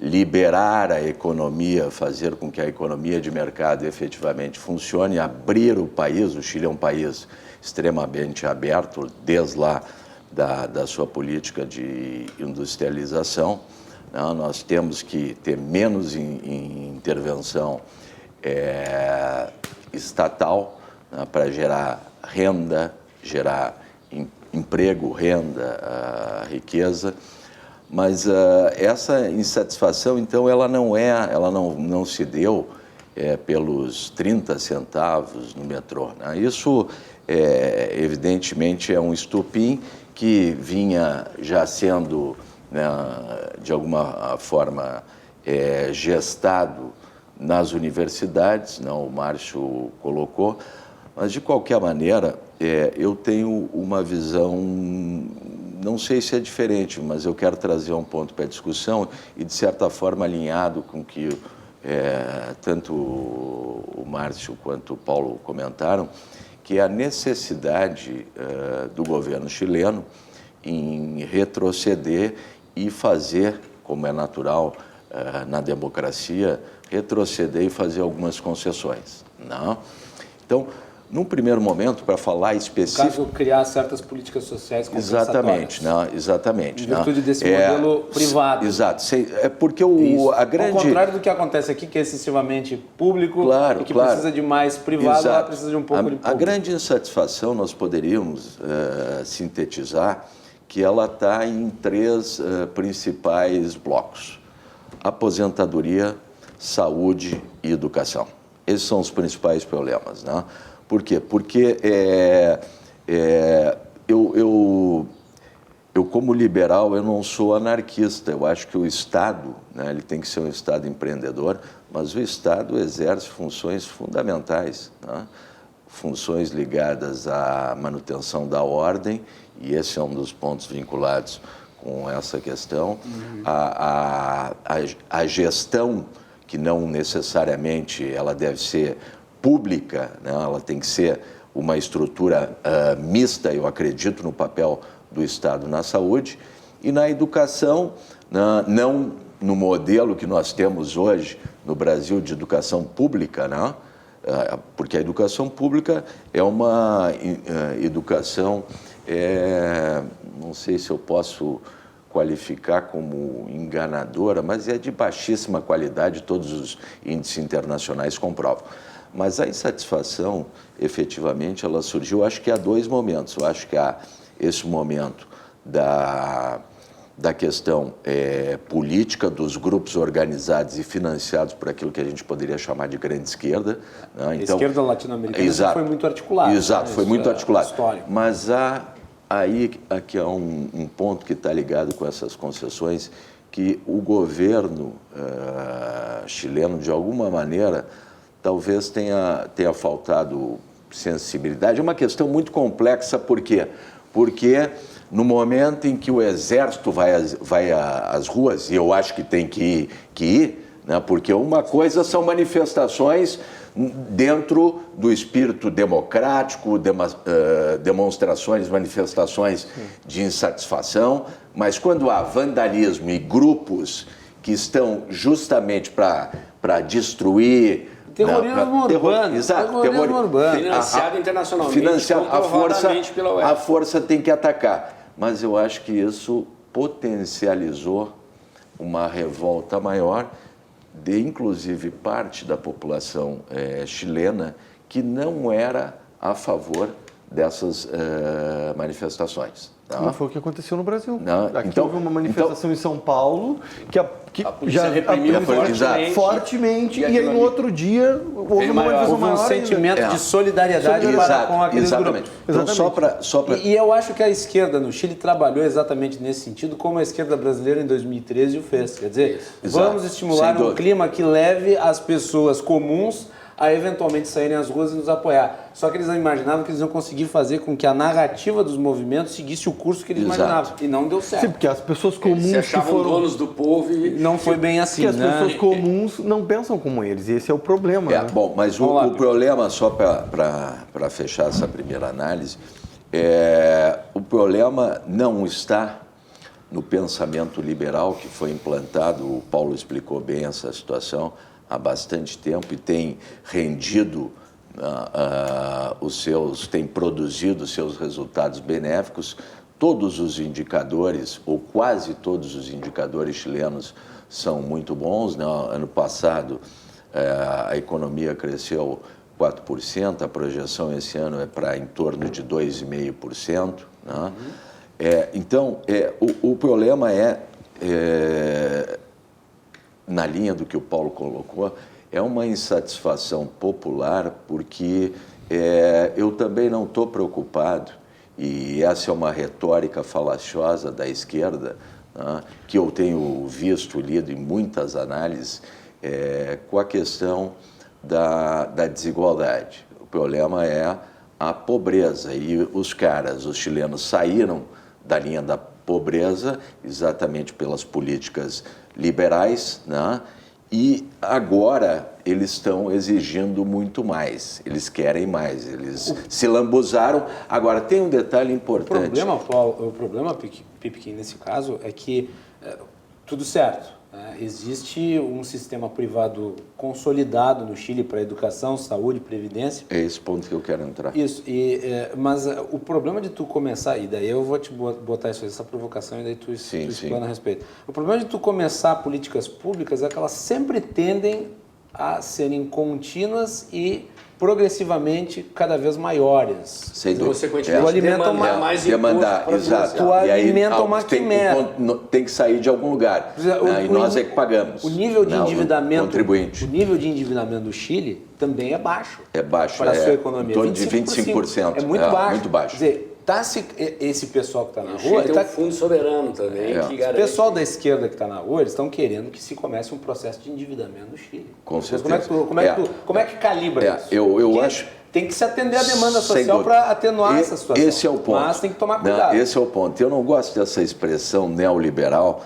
liberar a economia, fazer com que a economia de mercado efetivamente funcione, abrir o país. O Chile é um país extremamente aberto, desde lá da sua política de industrialização. Nós temos que ter menos intervenção estatal, né, para gerar renda, gerar emprego, renda, riqueza. Mas essa insatisfação, então, ela não se deu pelos 30 centavos no metrô, né? Isso, evidentemente, é um estupim que vinha já sendo, né, de alguma forma, gestado nas universidades, né? O Márcio colocou, mas, de qualquer maneira, eu tenho uma visão, não sei se é diferente, mas eu quero trazer um ponto para a discussão e, de certa forma, alinhado com o que tanto o Márcio quanto o Paulo comentaram, que é a necessidade do governo chileno em retroceder e fazer, como é natural na democracia, retroceder e fazer algumas concessões. Não? Então, num primeiro momento, para falar específico... No caso, criar certas políticas sociais compensatórias. Exatamente. Em virtude desse modelo privado. Exato. É porque a grande... Ao contrário do que acontece aqui, que é excessivamente público e que precisa de mais privado, lá precisa de um pouco de público. A grande insatisfação, nós poderíamos sintetizar que ela está em 3 principais blocos: aposentadoria, saúde e educação. Esses são os principais problemas, né? Por quê? Porque eu, como liberal, eu não sou anarquista. Eu acho que o Estado, né, ele tem que ser um Estado empreendedor, mas o Estado exerce funções fundamentais, né? Funções ligadas à manutenção da ordem, e esse é um dos pontos vinculados com essa questão, a gestão, que não necessariamente ela deve ser pública, né? Ela tem que ser uma estrutura mista, eu acredito no papel do Estado na saúde, e na educação, não no modelo que nós temos hoje no Brasil de educação pública, né? Porque a educação pública é uma educação, não sei se eu posso qualificar como enganadora, mas é de baixíssima qualidade, todos os índices internacionais comprovam. Mas a insatisfação, efetivamente, ela surgiu, acho que há 2 momentos. Eu acho que há esse momento da questão política dos grupos organizados e financiados por aquilo que a gente poderia chamar de grande esquerda. Né? Então, a esquerda latino-americana foi muito articulada. Exato, foi muito articulada. Histórico. Mas aqui há um ponto que está ligado com essas concessões, que o governo chileno, de alguma maneira, talvez tenha faltado sensibilidade. É uma questão muito complexa, por quê? Porque no momento em que o exército vai às ruas, e eu acho que tem que ir, né? Porque uma coisa são manifestações dentro do espírito democrático, demonstrações, manifestações de insatisfação, mas quando há vandalismo e grupos que estão justamente para destruir... Terrorismo urbano. Exato, terrorismo urbano. Financiado internacionalmente, comprovadamente pela UEFA. A força tem que atacar. Mas eu acho que isso potencializou uma revolta maior de, inclusive, parte da população chilena que não era a favor dessas manifestações. Não foi o que aconteceu no Brasil. Aqui então, houve uma manifestação em São Paulo que já reprimiu fortemente e aí no outro dia houve uma manifestação maior. Houve um sentimento de solidariedade para com aqueles grupos. Então, só pra... E eu acho que a esquerda no Chile trabalhou exatamente nesse sentido, como a esquerda brasileira em 2013 o fez. Quer dizer, vamos estimular um clima que leve as pessoas comuns a eventualmente saírem às ruas e nos apoiar. Só que eles não imaginavam que eles iam conseguir fazer com que a narrativa dos movimentos seguisse o curso que eles imaginavam. E não deu certo. Sim, porque as pessoas comuns se achavam donos do povo e... Não foi bem assim, porque as pessoas comuns não pensam como eles, e esse é o problema. Né? Bom, mas o problema, só para fechar essa primeira análise, o problema não está no pensamento liberal que foi implantado, o Paulo explicou bem essa situação, há bastante tempo e tem rendido tem produzido os seus resultados benéficos. Todos os indicadores, ou quase todos os indicadores chilenos são muito bons. No ano passado, a economia cresceu 4%, a projeção esse ano é para em torno de 2,5%. Né? Então, o problema na linha do que o Paulo colocou, é uma insatisfação popular, porque eu também não estou preocupado, e essa é uma retórica falaciosa da esquerda, né, que eu tenho visto, lido em muitas análises, com a questão da desigualdade. O problema é a pobreza, e os chilenos saíram da linha da pobreza exatamente pelas políticas liberais, né? E agora eles estão exigindo muito mais, eles querem mais, eles se lambuzaram. Agora, tem um detalhe importante. O problema, Pipkin, nesse caso, é que tudo certo. Existe um sistema privado consolidado no Chile para educação, saúde, previdência. É esse ponto que eu quero entrar. Isso, mas o problema de tu começar, e daí eu vou te botar essa provocação e daí tu explana a respeito. O problema de tu começar políticas públicas é que elas sempre tendem a serem contínuas e progressivamente cada vez maiores. Sem dúvida. Consequentemente, demandar, exato. Tu alimenta uma quimera. Tem que sair de algum lugar. E nós é que pagamos. O nível de endividamento, contribuinte. O nível de endividamento do Chile também é baixo. É baixo. Para a sua economia. Em torno de 25%. É muito baixo. Muito baixo. Quer dizer, esse pessoal que está na rua... Tem um fundo soberano também que garante. O pessoal da esquerda que está na rua, eles estão querendo que se comece um processo de endividamento no Chile. Com certeza. Como é que calibra isso? Eu acho... Tem que se atender à demanda social para atenuar essa situação. Esse é o ponto. Mas tem que tomar cuidado. Esse é o ponto. Eu não gosto dessa expressão neoliberal.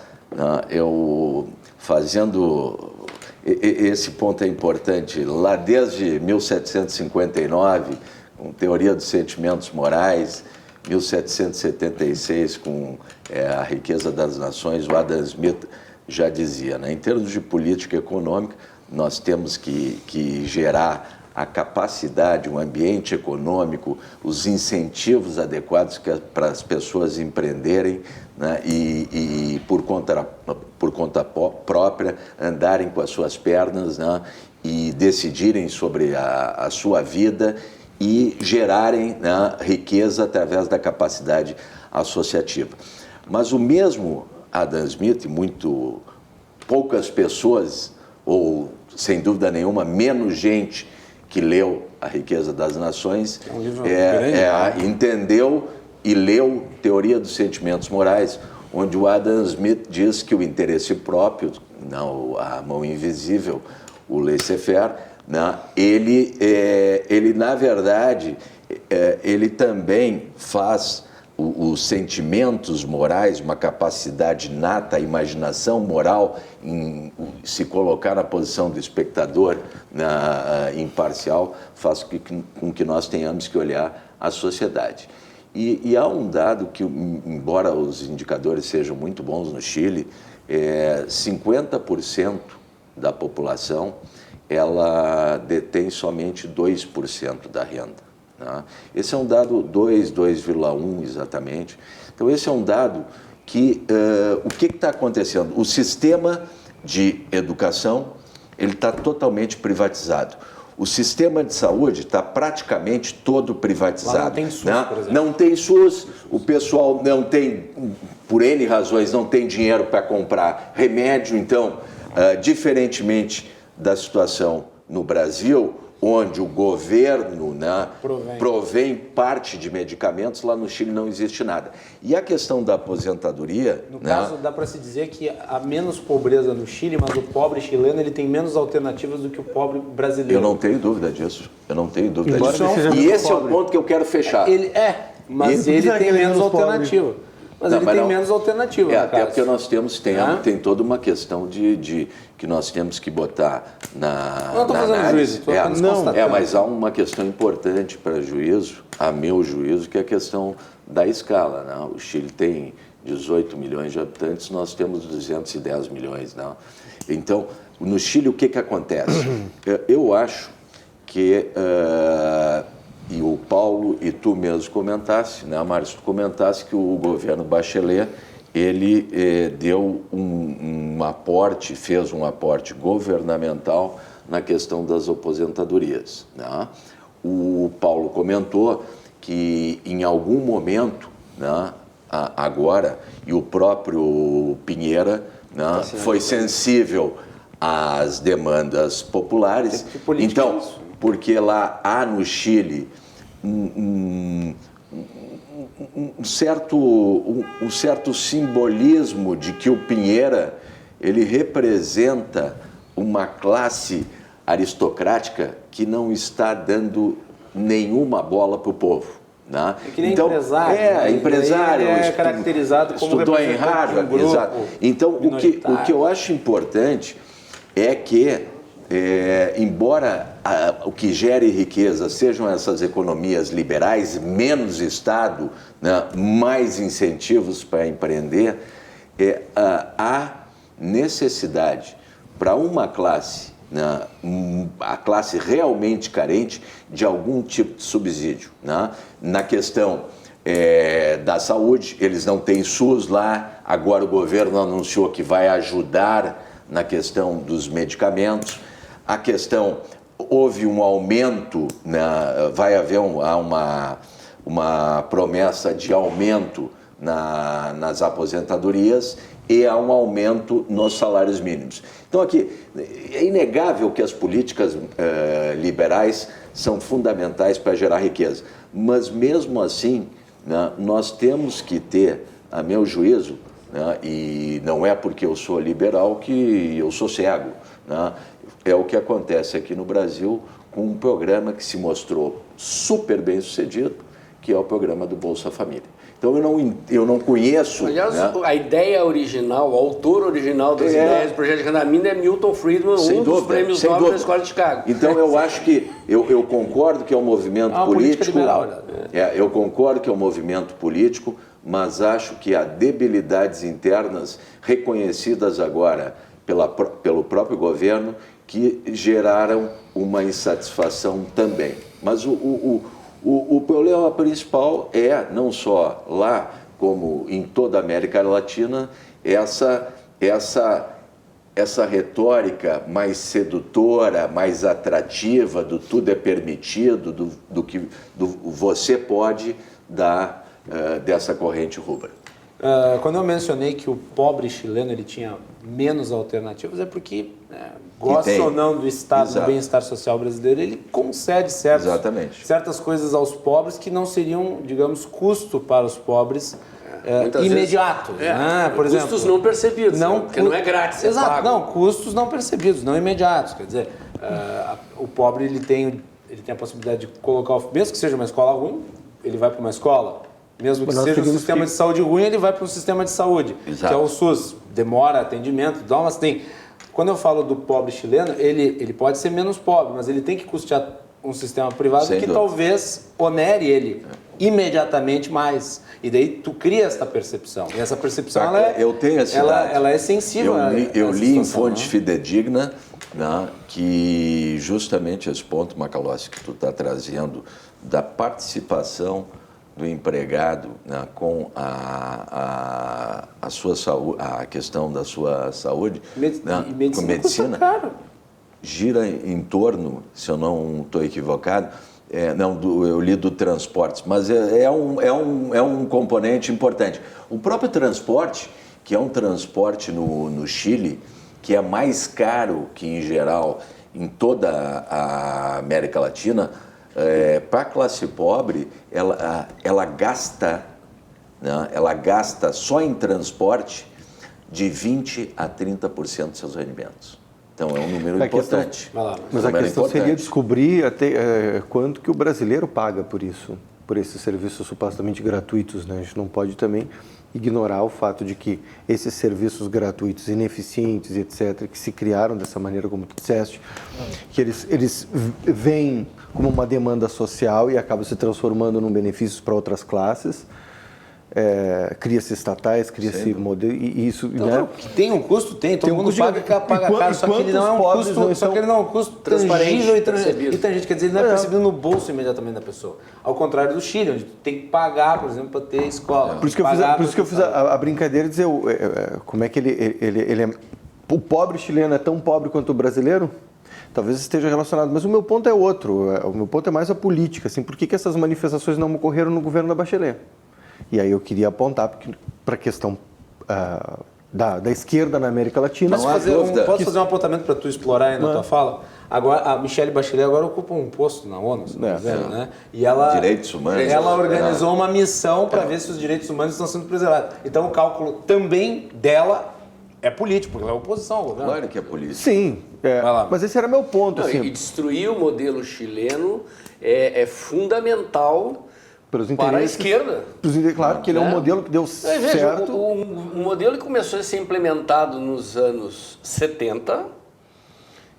Esse ponto é importante. Lá desde 1759, com teoria dos sentimentos morais, 1776, com a riqueza das nações, o Adam Smith já dizia, em termos de política econômica, nós temos que gerar a capacidade, o ambiente econômico, os incentivos adequados para as pessoas empreenderem, e por conta própria andarem com as suas pernas, e decidirem sobre a sua vida e gerarem riqueza através da capacidade associativa. Mas o mesmo Adam Smith, muito poucas pessoas, ou sem dúvida nenhuma, menos gente que leu A Riqueza das Nações, é um livro grande, entendeu e leu Teoria dos Sentimentos Morais, onde o Adam Smith diz que o interesse próprio, não a mão invisível, o laissez-faire, ele na verdade, ele também faz os sentimentos morais, uma capacidade nata, a imaginação moral, em se colocar na posição do espectador imparcial, faz com que nós tenhamos que olhar a sociedade. E há um dado que, embora os indicadores sejam muito bons no Chile, 50% da população ela detém somente 2% da renda. Esse é um dado 2,1 exatamente. Então, esse é um dado que... o que está acontecendo? O sistema de educação ele está totalmente privatizado. O sistema de saúde está praticamente todo privatizado. Lá não tem SUS, por exemplo. Não tem SUS, o pessoal não tem, por N razões, não tem dinheiro para comprar remédio. Então, diferentemente da situação no Brasil, onde o governo provém parte de medicamentos, lá no Chile não existe nada. E a questão da aposentadoria... No caso, dá para se dizer que há menos pobreza no Chile, mas o pobre chileno ele tem menos alternativas do que o pobre brasileiro. Eu não tenho dúvida disso. E esse é o ponto que eu quero fechar. Mas ele tem menos alternativa. Mas ele tem menos alternativa. Até porque nós tem toda uma questão de que nós temos que botar na não estou fazendo juízo, estou apenas constatando. Mas há uma questão importante para juízo, a meu juízo, que é a questão da escala. O Chile tem 18 milhões de habitantes, nós temos 210 milhões. Então, no Chile, o que acontece? Eu acho que... e o Paulo e tu mesmo comentasse, Márcio, tu comentasse que o governo Bachelet, ele deu um aporte, fez um aporte governamental na questão das aposentadorias. O Paulo comentou que em algum momento, agora, e o próprio Pinheira foi sensível às demandas populares. Então, porque lá há no Chile um certo simbolismo de que o Pinheira ele representa uma classe aristocrática que não está dando nenhuma bola para o povo. É que nem empresário. Empresário. Ele é caracterizado como estudou em Harvard. Exato. Então, o que eu acho importante é que, embora o que gere riqueza sejam essas economias liberais, menos Estado, né, mais incentivos para empreender, há necessidade para uma classe, né, a classe realmente carente, de algum tipo de subsídio, né? Na questão da saúde, eles não têm SUS lá, agora o governo anunciou que vai ajudar na questão dos medicamentos. A questão, houve um aumento, né, vai haver uma promessa de aumento nas aposentadorias e há um aumento nos salários mínimos. Então, aqui, é inegável que as políticas liberais são fundamentais para gerar riqueza, mas mesmo assim, né, nós temos que ter, a meu juízo, né, e não é porque eu sou liberal que eu sou cego, né, é o que acontece aqui no Brasil com um programa que se mostrou super bem sucedido, que é o programa do Bolsa Família. Então eu não conheço... Aliás, né? A ideia original, o autor original das ideias do projeto de renda mínima é Milton Friedman, dos prêmios Nobel da Escola de Chicago. Então eu acho que, eu concordo que é um movimento político, liberal, eu concordo que é um movimento político, mas acho que há debilidades internas reconhecidas agora pelo próprio governo que geraram uma insatisfação também. Mas o problema principal é, não só lá, como em toda a América Latina, essa retórica mais sedutora, mais atrativa, do tudo é permitido, do que você pode dar dessa corrente rubra. Quando eu mencionei que o pobre chileno ele tinha menos alternativas, é porque, gosta ou não do estado do bem-estar social brasileiro, ele concede certas coisas aos pobres que não seriam, digamos, custo para os pobres imediatos. Por exemplo, custos não percebidos, porque não é grátis. Exato, não, custos não percebidos, não imediatos. Quer dizer, o pobre ele tem a possibilidade de colocar, mesmo que seja uma escola ruim, ele vai para uma escola. Mesmo que seja um sistema de saúde ruim, ele vai para o sistema de saúde, que é o SUS. Demora atendimento, mas tem... Quando eu falo do pobre chileno, ele pode ser menos pobre, mas ele tem que custear um sistema privado que talvez onere ele imediatamente mais. E daí tu cria essa percepção. E essa percepção, ela é sensível. Eu li em fonte fidedigna, né, que justamente esse ponto, Macalossi, que tu está trazendo, da participação do empregado, né, com a sua saúde, a questão da sua saúde, com medicina, gira em torno, se eu não estou equivocado, eu li do transporte, mas é um componente importante. O próprio transporte, que é um transporte no Chile, que é mais caro que, em geral, em toda a América Latina, para a classe pobre, ela gasta só em transporte de 20% a 30% dos seus rendimentos. Então é um número importante. Mas a questão seria descobrir até quanto que o brasileiro paga por isso, por esses serviços supostamente gratuitos, né? A gente não pode também ignorar o fato de que esses serviços gratuitos, ineficientes, etc., que se criaram dessa maneira, como tu disseste, que eles vêm como uma demanda social e acabam se transformando num benefício para outras classes. Cria-se estatais, cria-se modelo, e isso... Não, tem um custo, todo mundo paga caro, só que ele não é um custo, só que ele não é um custo tangível e tangente, quer dizer, ele não é percebido no bolso imediatamente da pessoa. Ao contrário do Chile, onde tu tem que pagar, por exemplo, para ter escola. Por isso que eu fiz a brincadeira de dizer como é que ele é... O pobre chileno é tão pobre quanto o brasileiro? Talvez esteja relacionado, mas o meu ponto é outro, o meu ponto é mais a política, assim, por que essas manifestações não ocorreram no governo da Bachelet? E aí eu queria apontar para a questão da esquerda na América Latina. Posso fazer um apontamento para tu explorar aí na tua fala? Agora, a Michelle Bachelet agora ocupa um posto na ONU, se não me engano, né? E direitos humanos. Ela organizou uma missão para ver se os direitos humanos estão sendo preservados. Então o cálculo também dela é político, porque ela é oposição ao governo. Claro que é político. Sim, mas esse era meu ponto. Assim. E destruir o modelo chileno é fundamental para a esquerda. Claro que ele é um modelo que deu certo. O modelo que começou a ser implementado nos anos 70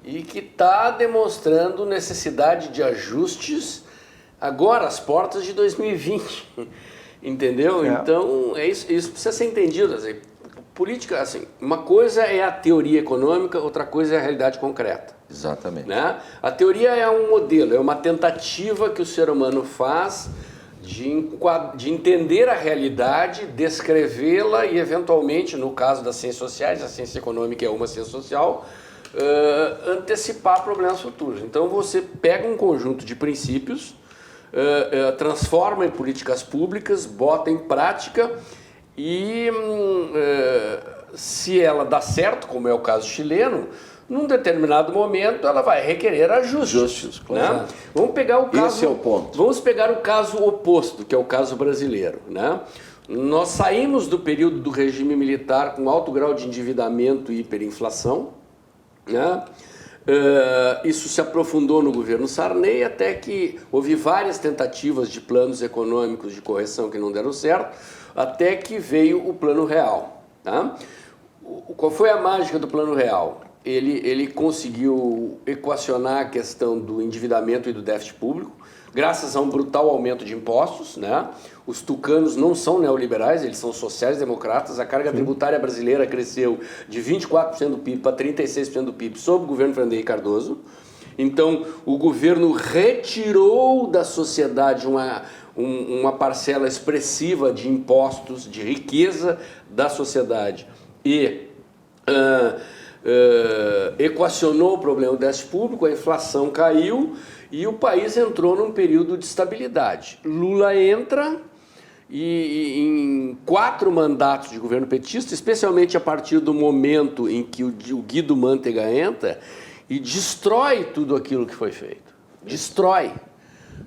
e que está demonstrando necessidade de ajustes agora, às portas de 2020, entendeu? Então, isso precisa ser entendido. Assim, política, assim, uma coisa é a teoria econômica, outra coisa é a realidade concreta. Exatamente. Né? A teoria é um modelo, é uma tentativa que o ser humano faz de entender a realidade, descrevê-la e, eventualmente, no caso das ciências sociais, a ciência econômica é uma ciência social, antecipar problemas futuros. Então, você pega um conjunto de princípios, transforma em políticas públicas, bota em prática e, se ela dá certo, como é o caso chileno, num determinado momento ela vai requerer ajustes. Claro. Né? Vamos pegar o caso. Esse é o ponto. Vamos pegar o caso oposto, que é o caso brasileiro. Né? Nós saímos do período do regime militar com alto grau de endividamento e hiperinflação. Né? Isso se aprofundou no governo Sarney, até que houve várias tentativas de planos econômicos de correção que não deram certo, até que veio o Plano Real. Tá? Qual foi a mágica do Plano Real? Ele conseguiu equacionar a questão do endividamento e do déficit público, graças a um brutal aumento de impostos. Né? Os tucanos não são neoliberais, eles são sociais-democratas. A carga tributária brasileira cresceu de 24% do PIB para 36% do PIB sob o governo Fernando Henrique Cardoso. Então, o governo retirou da sociedade uma parcela expressiva de impostos, de riqueza da sociedade e equacionou o problema do déficit público, a inflação caiu e o país entrou num período de estabilidade. Lula entra e em 4 mandatos de governo petista, especialmente a partir do momento em que o Guido Mantega entra e destrói tudo aquilo que foi feito. Destrói.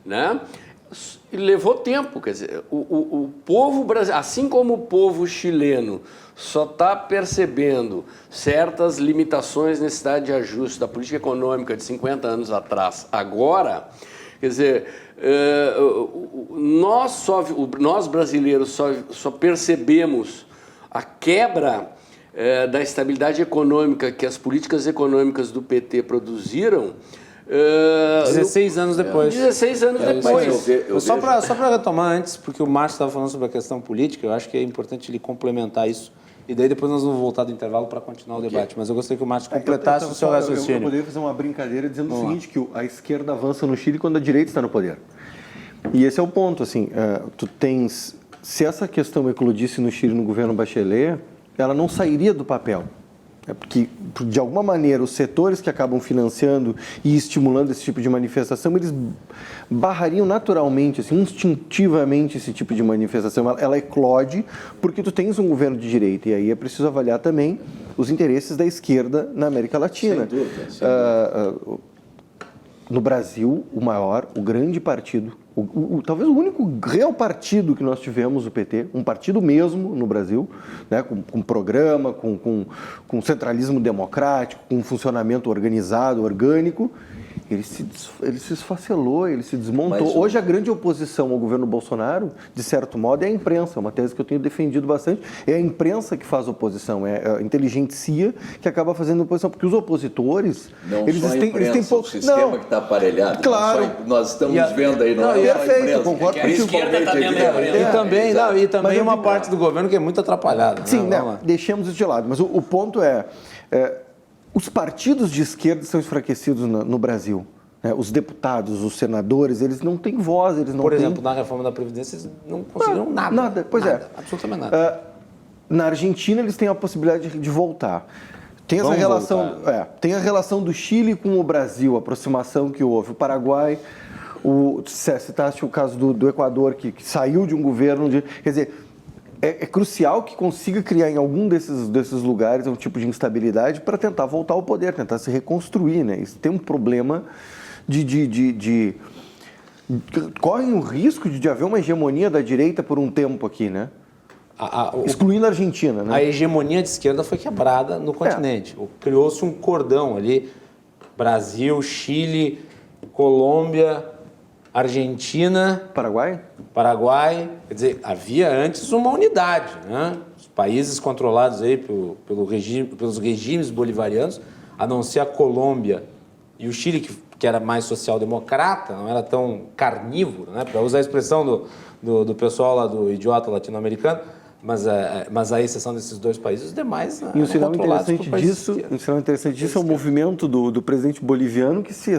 Né? E levou tempo, quer dizer, o povo brasileiro, assim como o povo chileno só está percebendo certas limitações, necessidade de ajuste da política econômica de 50 anos atrás, agora, quer dizer, nós brasileiros só percebemos a quebra da estabilidade econômica que as políticas econômicas do PT produziram 16 anos depois. 16 anos depois. Só para retomar antes, porque o Márcio estava falando sobre a questão política, eu acho que é importante ele complementar isso. E daí depois nós vamos voltar do intervalo para continuar o debate. Mas eu gostaria que o Márcio completasse o seu raciocínio. Eu poderia fazer uma brincadeira dizendo o seguinte, que a esquerda avança no Chile quando a direita está no poder. E esse é o ponto, assim, se essa questão eclodisse no Chile no governo Bachelet, ela não sairia do papel. É porque, de alguma maneira, os setores que acabam financiando e estimulando esse tipo de manifestação, eles barrariam naturalmente, assim, instintivamente esse tipo de manifestação. Ela eclode porque tu tens um governo de direita, e aí é preciso avaliar também os interesses da esquerda na América Latina. Sem dúvida. No Brasil, o grande partido, talvez o único real partido que nós tivemos, o PT, um partido mesmo no Brasil, né, com programa, com centralismo democrático, com funcionamento organizado, orgânico, ele se esfacelou, ele se desmontou. Hoje a grande oposição ao governo Bolsonaro, de certo modo, é a imprensa, uma tese que eu tenho defendido bastante, é a imprensa que faz oposição, é a inteligentsia que acaba fazendo oposição, porque os opositores... Não eles só a imprensa, têm pouco... o sistema que está aparelhado. Claro. Nós estamos vendo aí, não é só a imprensa. Concordo a esquerda está dentro da imprensa. E também uma parte do governo que é muito atrapalhada. Sim, deixemos isso de lado, mas o ponto é os partidos de esquerda são enfraquecidos no Brasil. Os deputados, os senadores, eles não têm voz, eles não têm... Por exemplo, na reforma da Previdência, eles não conseguiram nada. Nada, pois nada, absolutamente nada. Na Argentina, eles têm a possibilidade de voltar. Tem essa relação, tem a relação do Chile com o Brasil, a aproximação que houve. O Paraguai, citaste o caso do Equador, que saiu de um governo... Quer dizer... É crucial que consiga criar em algum desses lugares um tipo de instabilidade para tentar voltar ao poder, tentar se reconstruir, né? Isso tem um problema corre o risco de haver uma hegemonia da direita por um tempo aqui, né? Excluindo a Argentina, né? A hegemonia de esquerda foi quebrada no continente. Criou-se um cordão ali, Brasil, Chile, Colômbia, Argentina... Paraguai, quer dizer, havia antes uma unidade, né? Os países controlados aí pelos regimes bolivarianos, a não ser a Colômbia e o Chile, que era mais social-democrata, não era tão carnívoro, né? Para usar a expressão do pessoal lá do idiota latino-americano, mas a exceção desses dois países, os demais E um sinal interessante disso é o movimento do presidente boliviano que se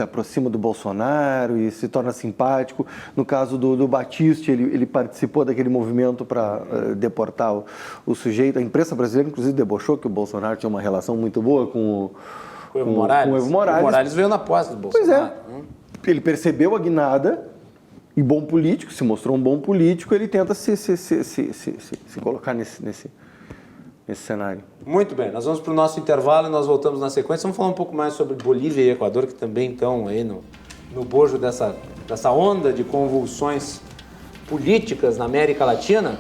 aproxima do Bolsonaro e se torna simpático. No caso do Batiste, ele participou daquele movimento para deportar o sujeito. A imprensa brasileira, inclusive, debochou que o Bolsonaro tinha uma relação muito boa com o Evo Morales. O Evo Morales veio na posse do Bolsonaro. Pois é. Ele percebeu a guinada e bom político, se mostrou um bom político, ele tenta se colocar nesse cenário. Muito bem, nós vamos para o nosso intervalo e nós voltamos na sequência. Vamos falar um pouco mais sobre Bolívia e Equador, que também estão aí no bojo dessa onda de convulsões políticas na América Latina,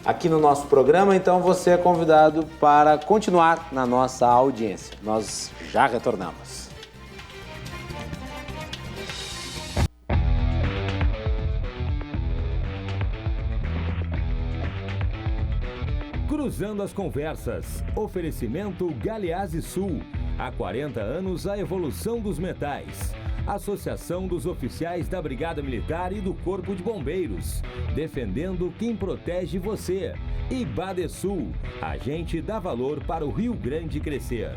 aqui no nosso programa. Então você é convidado para continuar na nossa audiência. Nós já retornamos. Cruzando as conversas. Oferecimento Galeazzi Sul. Há 40 anos a evolução dos metais. Associação dos Oficiais da Brigada Militar e do Corpo de Bombeiros. Defendendo quem protege você. E Badesul. A gente dá valor para o Rio Grande crescer.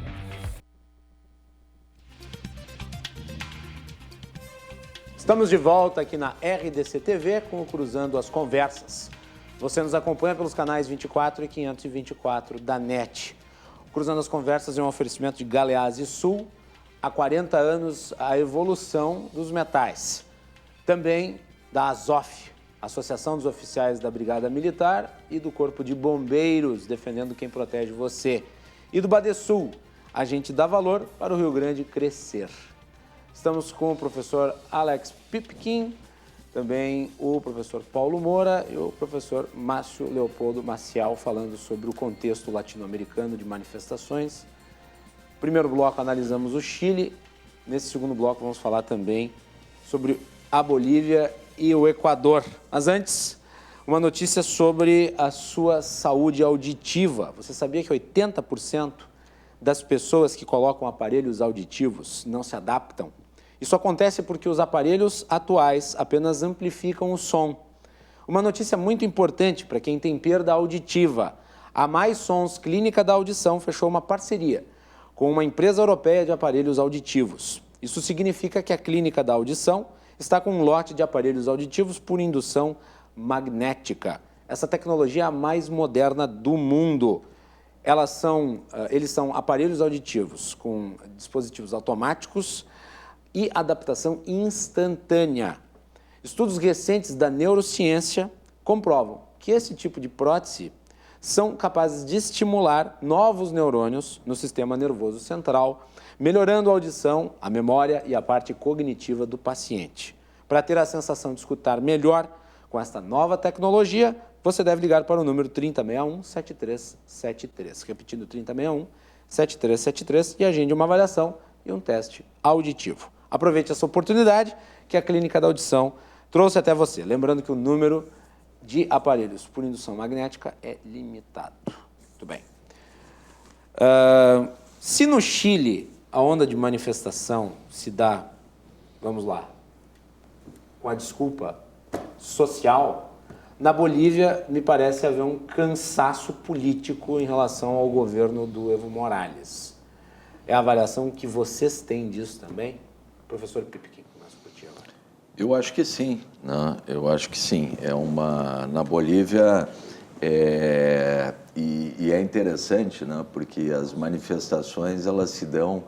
Estamos de volta aqui na RDC TV com o Cruzando as Conversas. Você nos acompanha pelos canais 24 e 524 da NET. Cruzando as Conversas é um oferecimento de Galeazzi Sul. Há 40 anos, a evolução dos metais. Também da ASOF, Associação dos Oficiais da Brigada Militar e do Corpo de Bombeiros, defendendo quem protege você. E do Badesul, a gente dá valor para o Rio Grande crescer. Estamos com o professor Alex Pipkin, também o professor Paulo Moura e o professor Márcio Leopoldo Maciel, falando sobre o contexto latino-americano de manifestações. No primeiro bloco analisamos o Chile, nesse segundo bloco vamos falar também sobre a Bolívia e o Equador. Mas antes, uma notícia sobre a sua saúde auditiva. Você sabia que 80% das pessoas que colocam aparelhos auditivos não se adaptam? Isso acontece porque os aparelhos atuais apenas amplificam o som. Uma notícia muito importante para quem tem perda auditiva. A Mais Sons Clínica da Audição fechou uma parceria com uma empresa europeia de aparelhos auditivos. Isso significa que a Clínica da Audição está com um lote de aparelhos auditivos por indução magnética. Essa tecnologia é a mais moderna do mundo. Eles são aparelhos auditivos com dispositivos automáticos e adaptação instantânea. Estudos recentes da neurociência comprovam que esse tipo de prótese são capazes de estimular novos neurônios no sistema nervoso central, melhorando a audição, a memória e a parte cognitiva do paciente. Para ter a sensação de escutar melhor com esta nova tecnologia, você deve ligar para o número 3061-7373. Repetindo, 3061-7373 e agende uma avaliação e um teste auditivo. Aproveite essa oportunidade que a Clínica da Audição trouxe até você. Lembrando que o número de aparelhos por indução magnética é limitado. Muito bem. Se no Chile a onda de manifestação se dá, vamos lá, com a desculpa social, na Bolívia me parece haver um cansaço político em relação ao governo do Evo Morales. É a avaliação que vocês têm disso também? Professor Pipkin, começa por ti agora. Eu acho que sim, né? Eu acho que sim. Na Bolívia, e é interessante, né? Porque as manifestações elas se dão,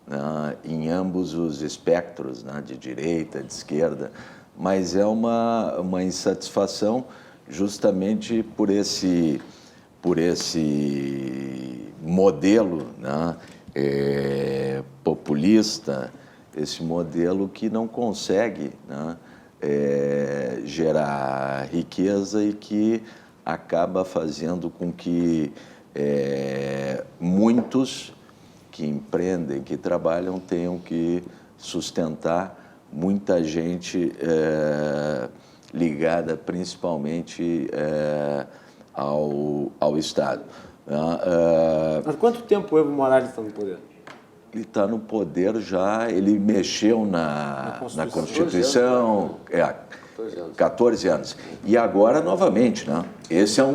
né, em ambos os espectros, né? De direita, de esquerda, mas é uma insatisfação justamente por esse modelo, né? Populista, esse modelo que não consegue, né, gerar riqueza e que acaba fazendo com que muitos que empreendem, que trabalham, tenham que sustentar muita gente ligada principalmente ao Estado. Há quanto tempo o Evo Morales está no poder? Ele está no poder já, ele mexeu na Constituição, 14 anos. E agora, novamente, né? Esse é um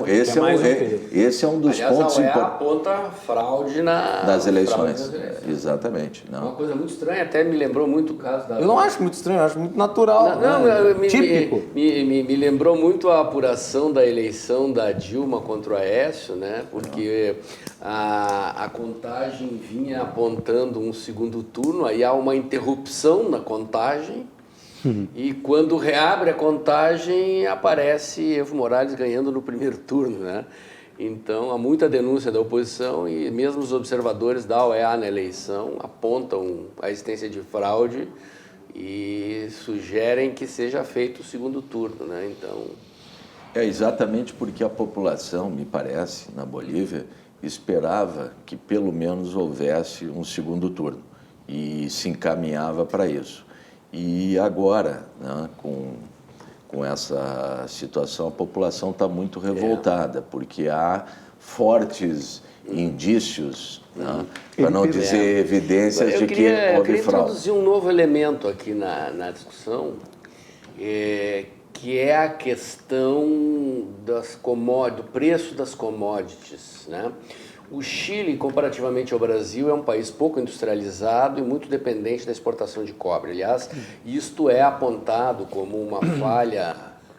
dos Aliás, pontos a importantes. aponta fraude nas eleições. Exatamente. Não. Uma coisa muito estranha, até me lembrou muito o caso da... Eu não acho muito estranho, eu acho muito natural. Típico. Me lembrou muito a apuração da eleição da Dilma contra o Aécio, né? Porque a contagem vinha apontando um segundo turno, aí há uma interrupção na contagem, e quando reabre a contagem, aparece Evo Morales ganhando no primeiro turno, né? Então, há muita denúncia da oposição e mesmo os observadores da OEA na eleição apontam a existência de fraude e sugerem que seja feito o segundo turno, né? Então... É exatamente porque a população, me parece, na Bolívia, esperava que pelo menos houvesse um segundo turno e se encaminhava para isso. E agora, né, com essa situação, a população está muito revoltada, porque há fortes indícios, né, para não dizer evidências de que houve fraude. Eu queria introduzir um novo elemento aqui na discussão, que é a questão do preço das commodities, né? O Chile, comparativamente ao Brasil, é um país pouco industrializado e muito dependente da exportação de cobre. Aliás, isto é apontado como uma falha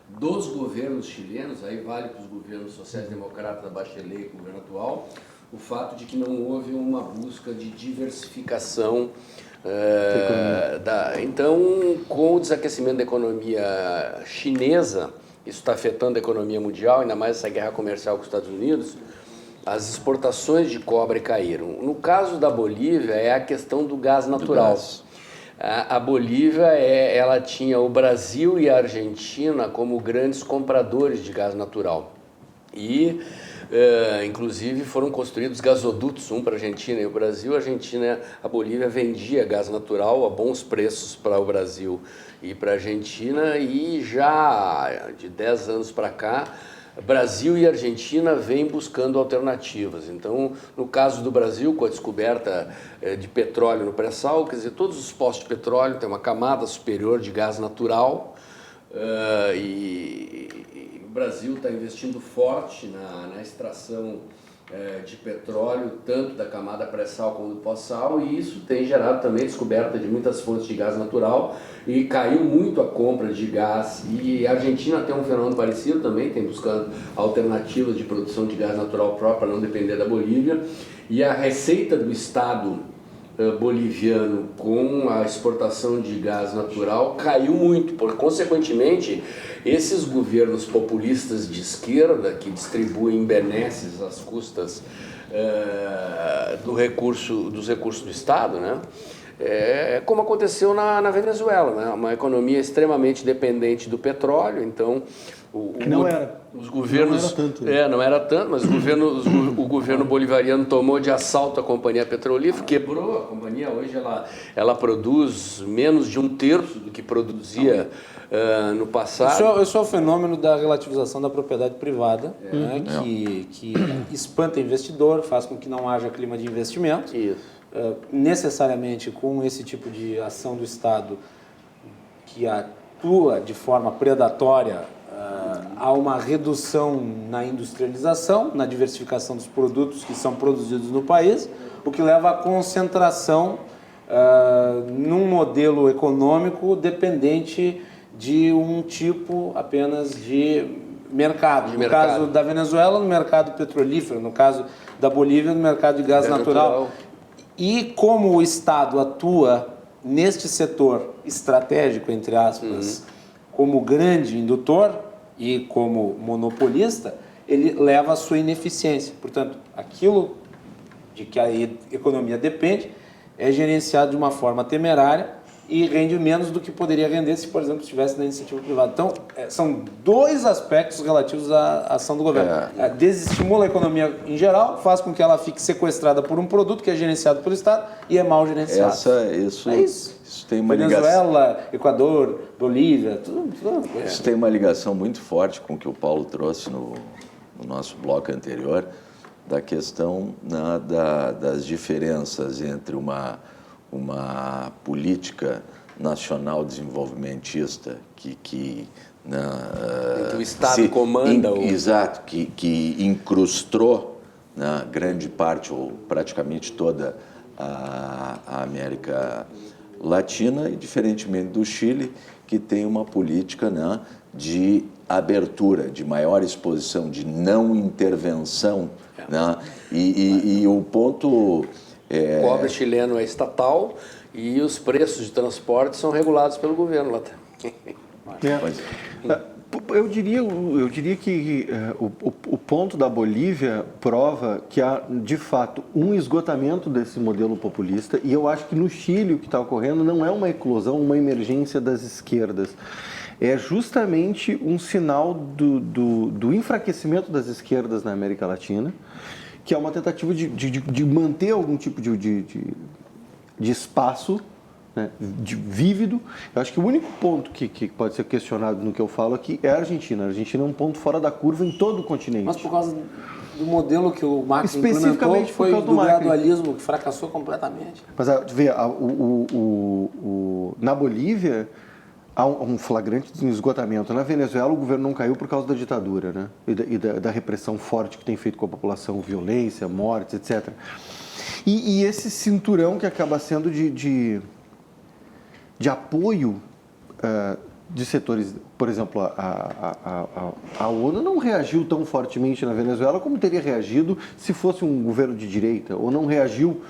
dos governos chilenos, aí vale para os governos sociais-democratas da Bachelet e o governo atual, o fato de que não houve uma busca de diversificação. Então, com o desaquecimento da economia chinesa, isso está afetando a economia mundial, ainda mais essa guerra comercial com os Estados Unidos, as exportações de cobre caíram. No caso da Bolívia, é a questão do gás natural. A Bolívia, ela tinha o Brasil e a Argentina como grandes compradores de gás natural. E, inclusive, foram construídos gasodutos, um para a Argentina e o Brasil. A Bolívia vendia gás natural a bons preços para o Brasil e para a Argentina. E já de 10 anos para cá, Brasil e Argentina vêm buscando alternativas. Então, no caso do Brasil, com a descoberta de petróleo no pré-sal, quer dizer, todos os postos de petróleo têm uma camada superior de gás natural e o Brasil está investindo forte na extração de petróleo, tanto da camada pré-sal como do pós-sal, e isso tem gerado também descoberta de muitas fontes de gás natural e caiu muito a compra de gás. E a Argentina tem um fenômeno parecido também, tem buscando alternativas de produção de gás natural próprio para não depender da Bolívia, e a receita do Estado boliviano com a exportação de gás natural caiu muito, porque consequentemente esses governos populistas de esquerda que distribuem benesses às custas dos recursos do Estado, né? Como aconteceu na Venezuela, né? Uma economia extremamente dependente do petróleo, então os governos não era tanto, né? não era tanto, mas o governo bolivariano tomou de assalto a companhia petrolífera, quebrou a companhia. Hoje ela produz menos de 1/3 do que produzia no passado. Esse é o fenômeno da relativização da propriedade privada, né, que espanta investidor, faz com que não haja clima de investimento. Isso. Necessariamente com esse tipo de ação do Estado que atua de forma predatória, há uma redução na industrialização, na diversificação dos produtos que são produzidos no país, o que leva à concentração num modelo econômico dependente de um tipo apenas de mercado. No caso da Venezuela, no mercado petrolífero, no caso da Bolívia, no mercado de gás natural. E como o Estado atua neste setor estratégico, entre aspas, como grande indutor e como monopolista, ele leva à sua ineficiência. Portanto, aquilo de que a economia depende é gerenciado de uma forma temerária e rende menos do que poderia render se, por exemplo, estivesse na iniciativa privada. Então, são dois aspectos relativos à ação do governo. Desestimula a economia em geral, faz com que ela fique sequestrada por um produto que é gerenciado pelo Estado e é mal gerenciado. Isso tem uma Venezuela, Equador, Bolívia, tudo. Isso tem uma ligação muito forte com o que o Paulo trouxe no nosso bloco anterior, da questão, né, das diferenças entre uma política nacional desenvolvimentista que o Estado comanda. Exato, que incrustou, né, grande parte ou praticamente toda a América Latina, e diferentemente do Chile, que tem uma política, né, de abertura, de maior exposição, de não intervenção, né? E o ponto... O cobre chileno é estatal e os preços de transporte são regulados pelo governo lá. Eu diria que o ponto da Bolívia prova que há, de fato, um esgotamento desse modelo populista, e eu acho que no Chile o que está ocorrendo não é uma eclosão, uma emergência das esquerdas. É justamente um sinal do enfraquecimento das esquerdas na América Latina, que é uma tentativa de manter algum tipo de espaço, né, vívido. Eu acho que o único ponto que pode ser questionado no que eu falo aqui é a Argentina. A Argentina é um ponto fora da curva em todo o continente. Mas por causa do modelo que o Marx implementou, foi do gradualismo, que fracassou completamente. Mas vê, na Bolívia há um flagrante esgotamento. Na Venezuela o governo não caiu por causa da ditadura, né? E da repressão forte que tem feito com a população, violência, mortes, etc. E esse cinturão que acaba sendo de apoio de setores, por exemplo, a ONU não reagiu tão fortemente na Venezuela como teria reagido se fosse um governo de direita, ou não reagiu.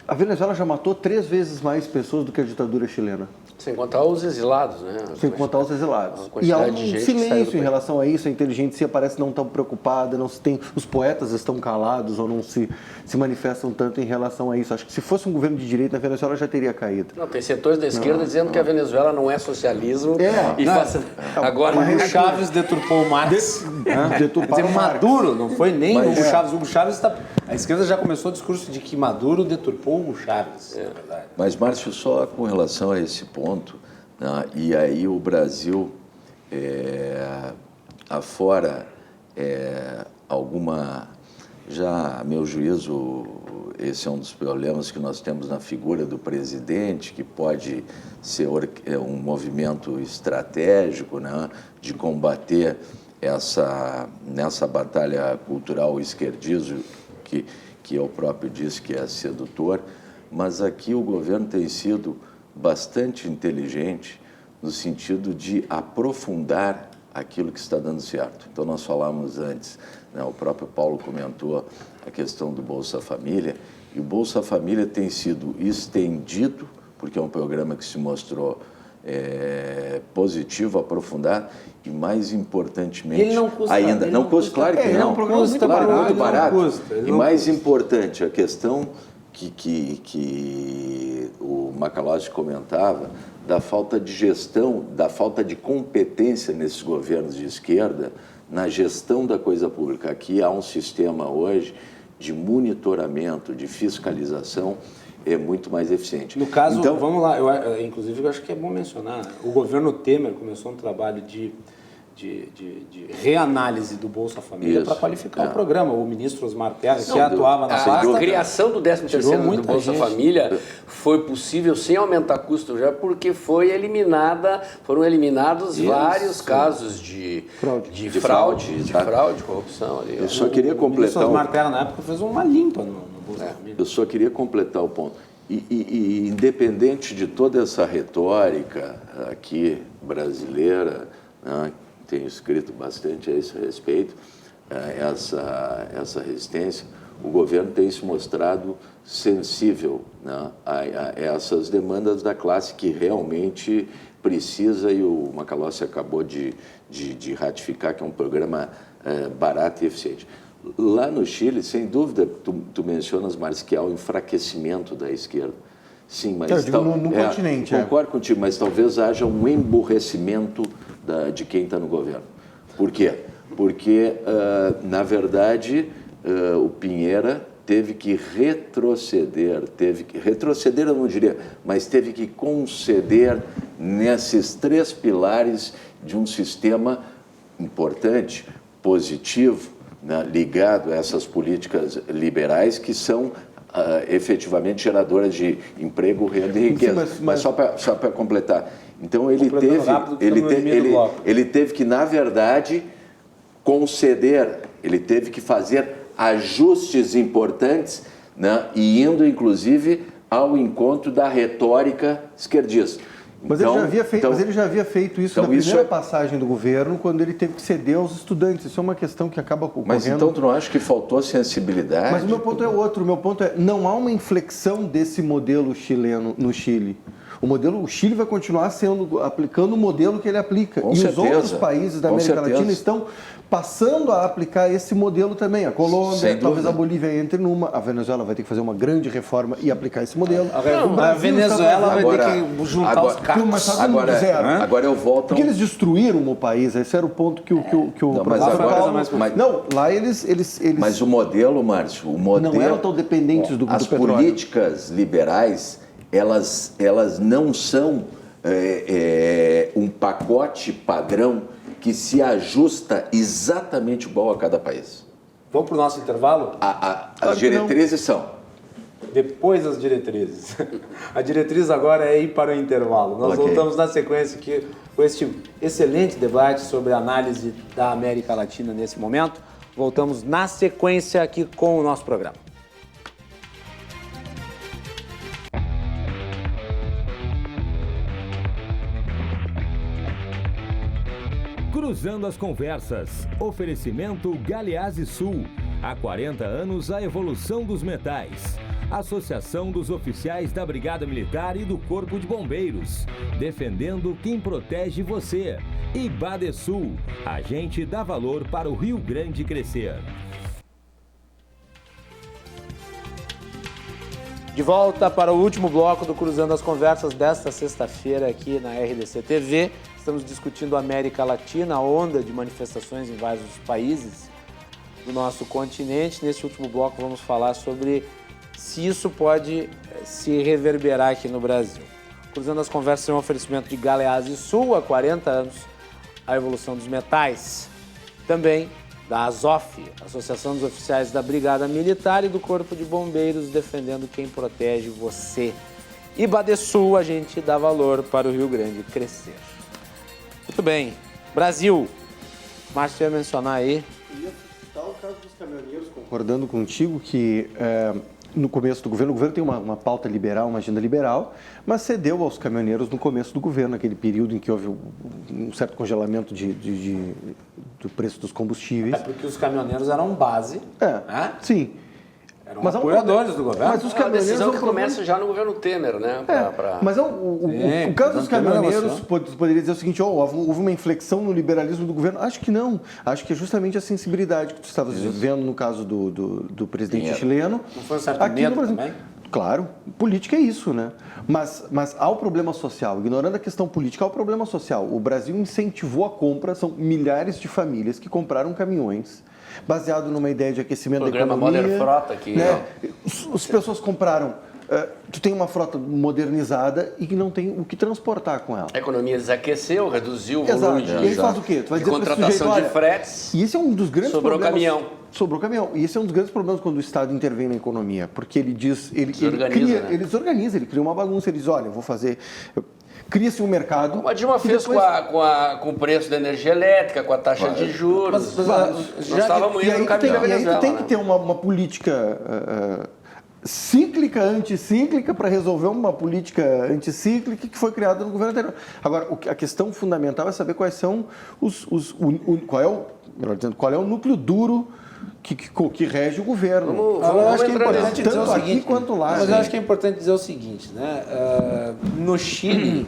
A Venezuela já matou 3 vezes mais pessoas do que a ditadura chilena. Sem contar os exilados, né? Sem contar os exilados. E há um silêncio em relação a isso, a inteligência parece não tão preocupada, os poetas estão calados ou não se manifestam tanto em relação a isso. Acho que se fosse um governo de direita, a Venezuela já teria caído. Não, tem setores da esquerda dizendo que a Venezuela não é socialismo. Agora o Chaves deturpou o Marx. Deturpou o Maduro, não foi nem o Chaves. O Chaves a esquerda já começou o discurso de que Maduro deturpou o Chaves. É verdade. Mas, Márcio, só com relação a esse ponto, né, e aí o Brasil, afora alguma... Já, a meu juízo, esse é um dos problemas que nós temos na figura do presidente, que pode ser um movimento estratégico, né, de combater nessa batalha cultural, o esquerdismo, que eu próprio disse que é sedutor, mas aqui o governo tem sido bastante inteligente no sentido de aprofundar aquilo que está dando certo. Então, nós falamos antes, né, o próprio Paulo comentou a questão do Bolsa Família, e o Bolsa Família tem sido estendido, porque é um programa que se mostrou positivo, aprofundado, e mais importantemente... Ele não custa ainda. Não custa, claro que não. É um programa muito barato. E mais importante, a questão que o Macalossi comentava, da falta de gestão, da falta de competência nesses governos de esquerda na gestão da coisa pública. Aqui há um sistema hoje de monitoramento, de fiscalização, muito mais eficiente. No caso, então, vamos lá, inclusive eu acho que é bom mencionar, né? O governo Temer começou um trabalho de reanálise do Bolsa Família para qualificar o programa. O ministro Osmar Terra, que atuava na pasta... A criação do 13º do Bolsa Família foi possível sem aumentar custo já, porque foram eliminados vários casos de fraude, corrupção. Ali. Eu só queria completar... O ministro Osmar Terra, na época, fez uma limpa no Bolsa Família. Eu só queria completar o ponto. E independente de toda essa retórica aqui brasileira, né, tenho escrito bastante a esse respeito, essa resistência, o governo tem se mostrado sensível, né, a essas demandas da classe que realmente precisa, e o Macalossi acabou de ratificar que é um programa barato e eficiente. Lá no Chile, sem dúvida, tu mencionas, Marcos, que há um enfraquecimento da esquerda. Sim, mas no continente. Concordo contigo, mas talvez haja um emburrecimento de quem está no governo. Por quê? Porque, na verdade, o Pinheira teve que retroceder, eu não diria, mas teve que conceder nesses 3 pilares de um sistema importante, positivo, né, ligado a essas políticas liberais que são efetivamente geradoras de emprego, renda e riqueza. Mas só para completar. Então ele teve que, na verdade, conceder, ele teve que fazer ajustes importantes, né, e indo, inclusive, ao encontro da retórica esquerdista. Mas ele já havia feito isso na primeira passagem do governo, quando ele teve que ceder aos estudantes. Isso é uma questão que acaba ocorrendo. Mas então tu não acha que faltou sensibilidade? Mas o meu ponto é outro. O meu ponto é, não há uma inflexão desse modelo chileno no Chile. O Chile vai continuar aplicando o modelo que ele aplica. Com e certeza. Os outros países da América Latina estão passando a aplicar esse modelo também. A Colômbia, talvez a Bolívia entre numa, a Venezuela vai ter que fazer uma grande reforma e aplicar esse modelo. A Venezuela vai ter que juntar os carros. Agora eu volto... Porque eles destruíram o país, esse era o ponto que o professor Paulo... Não, lá eles... Mas o modelo, Márcio, não eram tão dependentes do petróleo. As políticas liberais, elas não são um pacote padrão que se ajusta exatamente igual a cada país. Vamos para o nosso intervalo? As diretrizes são. Depois das diretrizes. A diretriz agora é ir para o intervalo. Nós voltamos na sequência aqui com este excelente debate sobre a análise da América Latina nesse momento. Voltamos na sequência aqui com o nosso programa. Cruzando as conversas. Oferecimento Galeazzi Sul. Há 40 anos, a evolução dos metais. Associação dos Oficiais da Brigada Militar e do Corpo de Bombeiros. Defendendo quem protege você. E Badesul. A gente dá valor para o Rio Grande crescer. De volta para o último bloco do Cruzando as Conversas desta sexta-feira aqui na RDC TV. Estamos discutindo a América Latina, a onda de manifestações em vários países do nosso continente. Neste último bloco vamos falar sobre se isso pode se reverberar aqui no Brasil. Cruzando as Conversas é um oferecimento de Galeazzi Sul, há 40 anos, a evolução dos metais. Também da ASOF, Associação dos Oficiais da Brigada Militar e do Corpo de Bombeiros, defendendo quem protege você. E Badesul, a gente dá valor para o Rio Grande crescer. Muito bem. Brasil. Márcio ia mencionar aí. Eu ia citar o caso dos caminhoneiros, concordando contigo que no começo do governo, o governo tem uma pauta liberal, uma agenda liberal, mas cedeu aos caminhoneiros no começo do governo, naquele período em que houve um certo congelamento do preço dos combustíveis. É porque os caminhoneiros eram base. Né? Sim. Eram apoiadores do governo. Mas os caminhoneiros... A decisão que começa já no governo Temer, né? Mas o caso dos caminhoneiros, poderia dizer o seguinte, houve uma inflexão no liberalismo do governo? Acho que não. Acho que é justamente a sensibilidade que tu estavas vendo no caso do presidente chileno. Não foi um certo aqui medo no Brasil. também? Claro, política é isso, né? Mas há o problema social. Ignorando a questão política, há o problema social. O Brasil incentivou a compra, são milhares de famílias que compraram caminhões baseado numa ideia de aquecimento da economia. Programa Modern Frota aqui. Né? As pessoas compraram. Tu tem uma frota modernizada e que não tem o que transportar com ela. A economia desaqueceu, reduziu o Exato. volume de... E aí faz o quê? Tu vai dizer contratação sujeito, de fretes. E esse é um dos grandes sobrou problemas. Sobrou caminhão. E esse é um dos grandes problemas quando o Estado intervém na economia, porque ele diz, ele desorganiza, ele cria uma bagunça, ele diz, olha, eu vou fazer. Cria-se um mercado. Como a Dilma fez depois... com o preço da energia elétrica, com a taxa de juros. Nós estávamos indo no caminho da Venezuela. E aí tu tem que ter uma política cíclica, anticíclica, para resolver uma política anticíclica que foi criada no governo anterior. Agora, a questão fundamental é saber quais são qual é o núcleo duro que rege o governo. Eu acho que é importante dizer o seguinte, quanto lá. Mas eu acho que é importante dizer o seguinte, né? No Chile,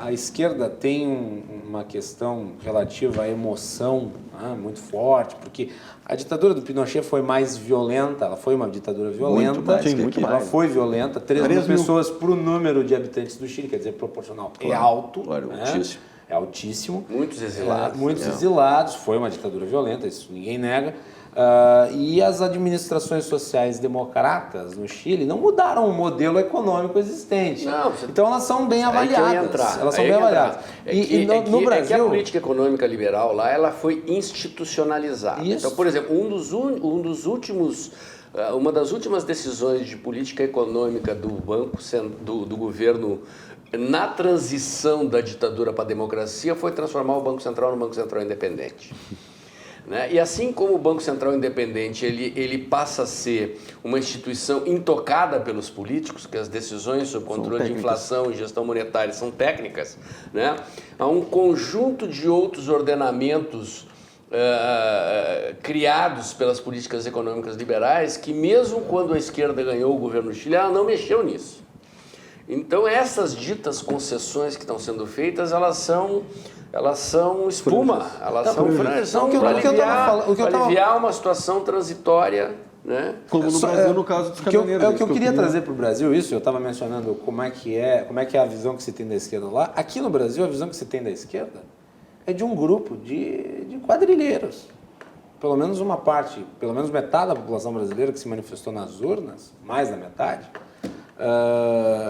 a esquerda tem uma questão relativa à emoção, né, muito forte, porque a ditadura do Pinochet foi mais violenta, ela foi uma ditadura violenta, muito mais. Ela foi violenta, 3 mil pessoas para o número de habitantes do Chile, quer dizer, proporcional. É alto. Claro, né? altíssimo. É altíssimo. Muitos exilados. Muitos exilados, foi uma ditadura violenta, isso ninguém nega. E as administrações sociais democratas no Chile não mudaram o modelo econômico existente. Então elas são bem avaliadas. Elas são bem avaliadas. No Brasil, que a política econômica liberal lá ela foi institucionalizada. Isso. Então, por exemplo, uma das últimas decisões de política econômica do governo na transição da ditadura para a democracia foi transformar o Banco Central no Banco Central independente. Né? E assim como o Banco Central independente ele passa a ser uma instituição intocada pelos políticos, que as decisões sobre controle de inflação e gestão monetária são técnicas, né? Há um conjunto de outros ordenamentos criados pelas políticas econômicas liberais que mesmo quando a esquerda ganhou o governo do Chile, ela não mexeu nisso. Então essas ditas concessões que estão sendo feitas, elas são espuma, elas são franjas, para aliviar uma situação transitória, né? Como no Brasil, no caso dos caminhoneiros. O que eu queria trazer para o Brasil, eu estava mencionando como é que é a visão que se tem da esquerda lá. Aqui no Brasil, a visão que se tem da esquerda é de um grupo de quadrilheiros. Pelo menos uma parte, pelo menos metade da população brasileira que se manifestou nas urnas, mais da metade,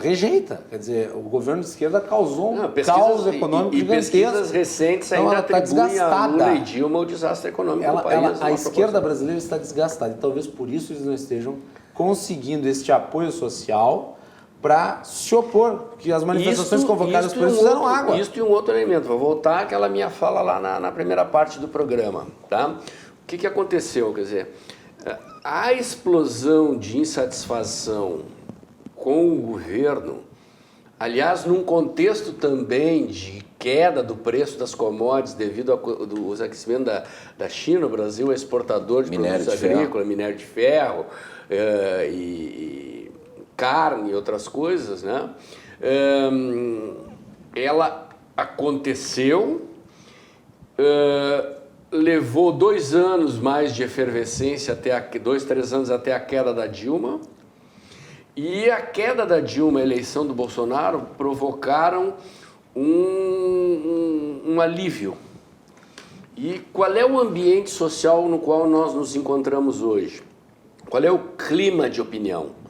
rejeita. Quer dizer, o governo de esquerda causou um caos econômico gigantesco. Pesquisas recentes ainda atribuem a Lula e Dilma o desastre econômico do país. A esquerda brasileira está desgastada e talvez por isso eles não estejam conseguindo este apoio social para se opor, porque as manifestações convocadas por eles fizeram água. Isso e um outro elemento. Vou voltar àquela minha fala lá na primeira parte do programa. Tá? O que aconteceu? Quer dizer, a explosão de insatisfação com o governo, aliás, num contexto também de queda do preço das commodities devido ao aquecimento da China, o Brasil é exportador de produtos agrícolas, minério de ferro e carne e outras coisas, né? Ela aconteceu, levou 2 anos mais de efervescência, 2, 3 anos até a queda da Dilma. E a queda da Dilma e a eleição do Bolsonaro provocaram um alívio. E qual é o ambiente social no qual nós nos encontramos hoje? Qual é o clima de opinião?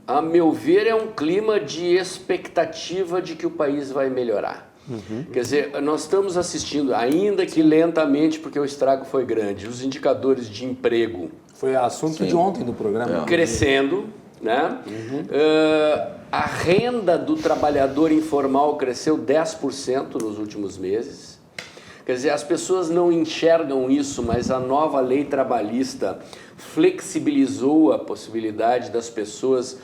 A meu ver, é um clima de expectativa de que o país vai melhorar. Quer dizer, nós estamos assistindo, ainda que lentamente, porque o estrago foi grande, os indicadores de emprego... Foi assunto de ontem do programa. Crescendo... Né? A renda do trabalhador informal cresceu 10% nos últimos meses. Quer dizer, as pessoas não enxergam isso, mas a nova lei trabalhista flexibilizou a possibilidade das pessoas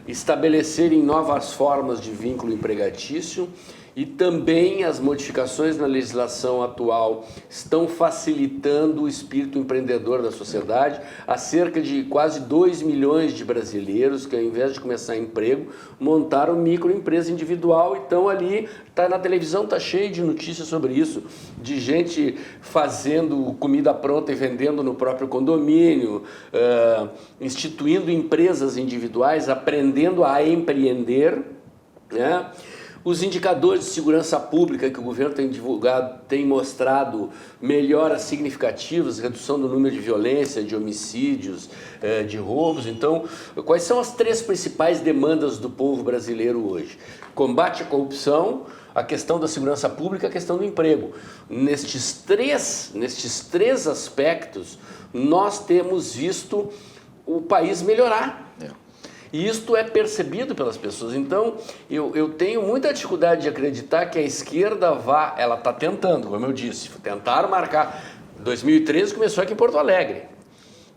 estabelecerem novas formas de vínculo empregatício. E também as modificações na legislação atual estão facilitando o espírito empreendedor da sociedade. Há cerca de quase 2 milhões de brasileiros que, ao invés de começar emprego, montaram microempresa individual e estão ali, na televisão está cheio de notícias sobre isso, de gente fazendo comida pronta e vendendo no próprio condomínio, instituindo empresas individuais, aprendendo a empreender, né? Os indicadores de segurança pública que o governo tem divulgado têm mostrado melhoras significativas, redução do número de violência, de homicídios, de roubos. Então, quais são as 3 principais demandas do povo brasileiro hoje? Combate à corrupção, a questão da segurança pública, a questão do emprego. Nestes três aspectos, nós temos visto o país melhorar. E isto é percebido pelas pessoas. Então, eu tenho muita dificuldade de acreditar que a esquerda ela está tentando, como eu disse, tentaram marcar. 2013 começou aqui em Porto Alegre.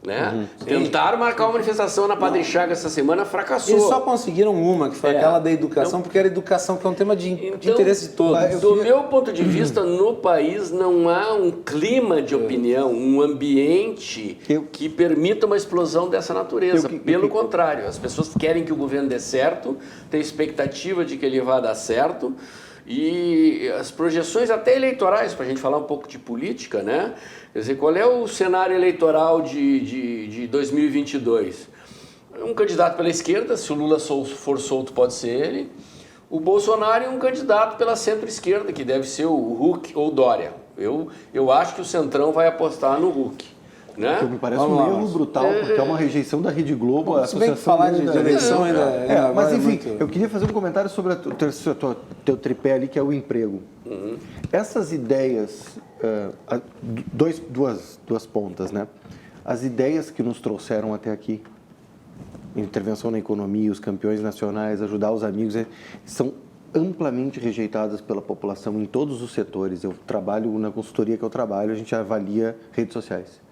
Né? Tentaram marcar uma manifestação na Padre Chagas essa semana, fracassou. Eles só conseguiram uma, que foi aquela da educação, porque era educação, que é um tema de interesse de todos. Do meu ponto de vista, no país não há um clima de opinião, um ambiente que permita uma explosão dessa natureza. Pelo contrário, as pessoas querem que o governo dê certo, têm expectativa de que ele vá dar certo. E as projeções até eleitorais, para a gente falar um pouco de política, né? Quer dizer, qual é o cenário eleitoral de 2022? Um candidato pela esquerda, se o Lula for solto pode ser ele. O Bolsonaro é um candidato pela centro-esquerda, que deve ser o Huck ou Dória. Eu acho que o Centrão vai apostar no Hulk. Né? Que me parece um erro brutal, porque é uma rejeição da Rede Globo, a Se bem que associação falar de eleição ainda mas é enfim, muito... eu queria fazer um comentário sobre o teu tripé ali, que é o emprego. Essas ideias, duas pontas, né? As ideias que nos trouxeram até aqui, intervenção na economia, os campeões nacionais, ajudar os amigos, são amplamente rejeitadas pela população em todos os setores. Eu trabalho na consultoria que eu trabalho, a gente avalia redes sociais.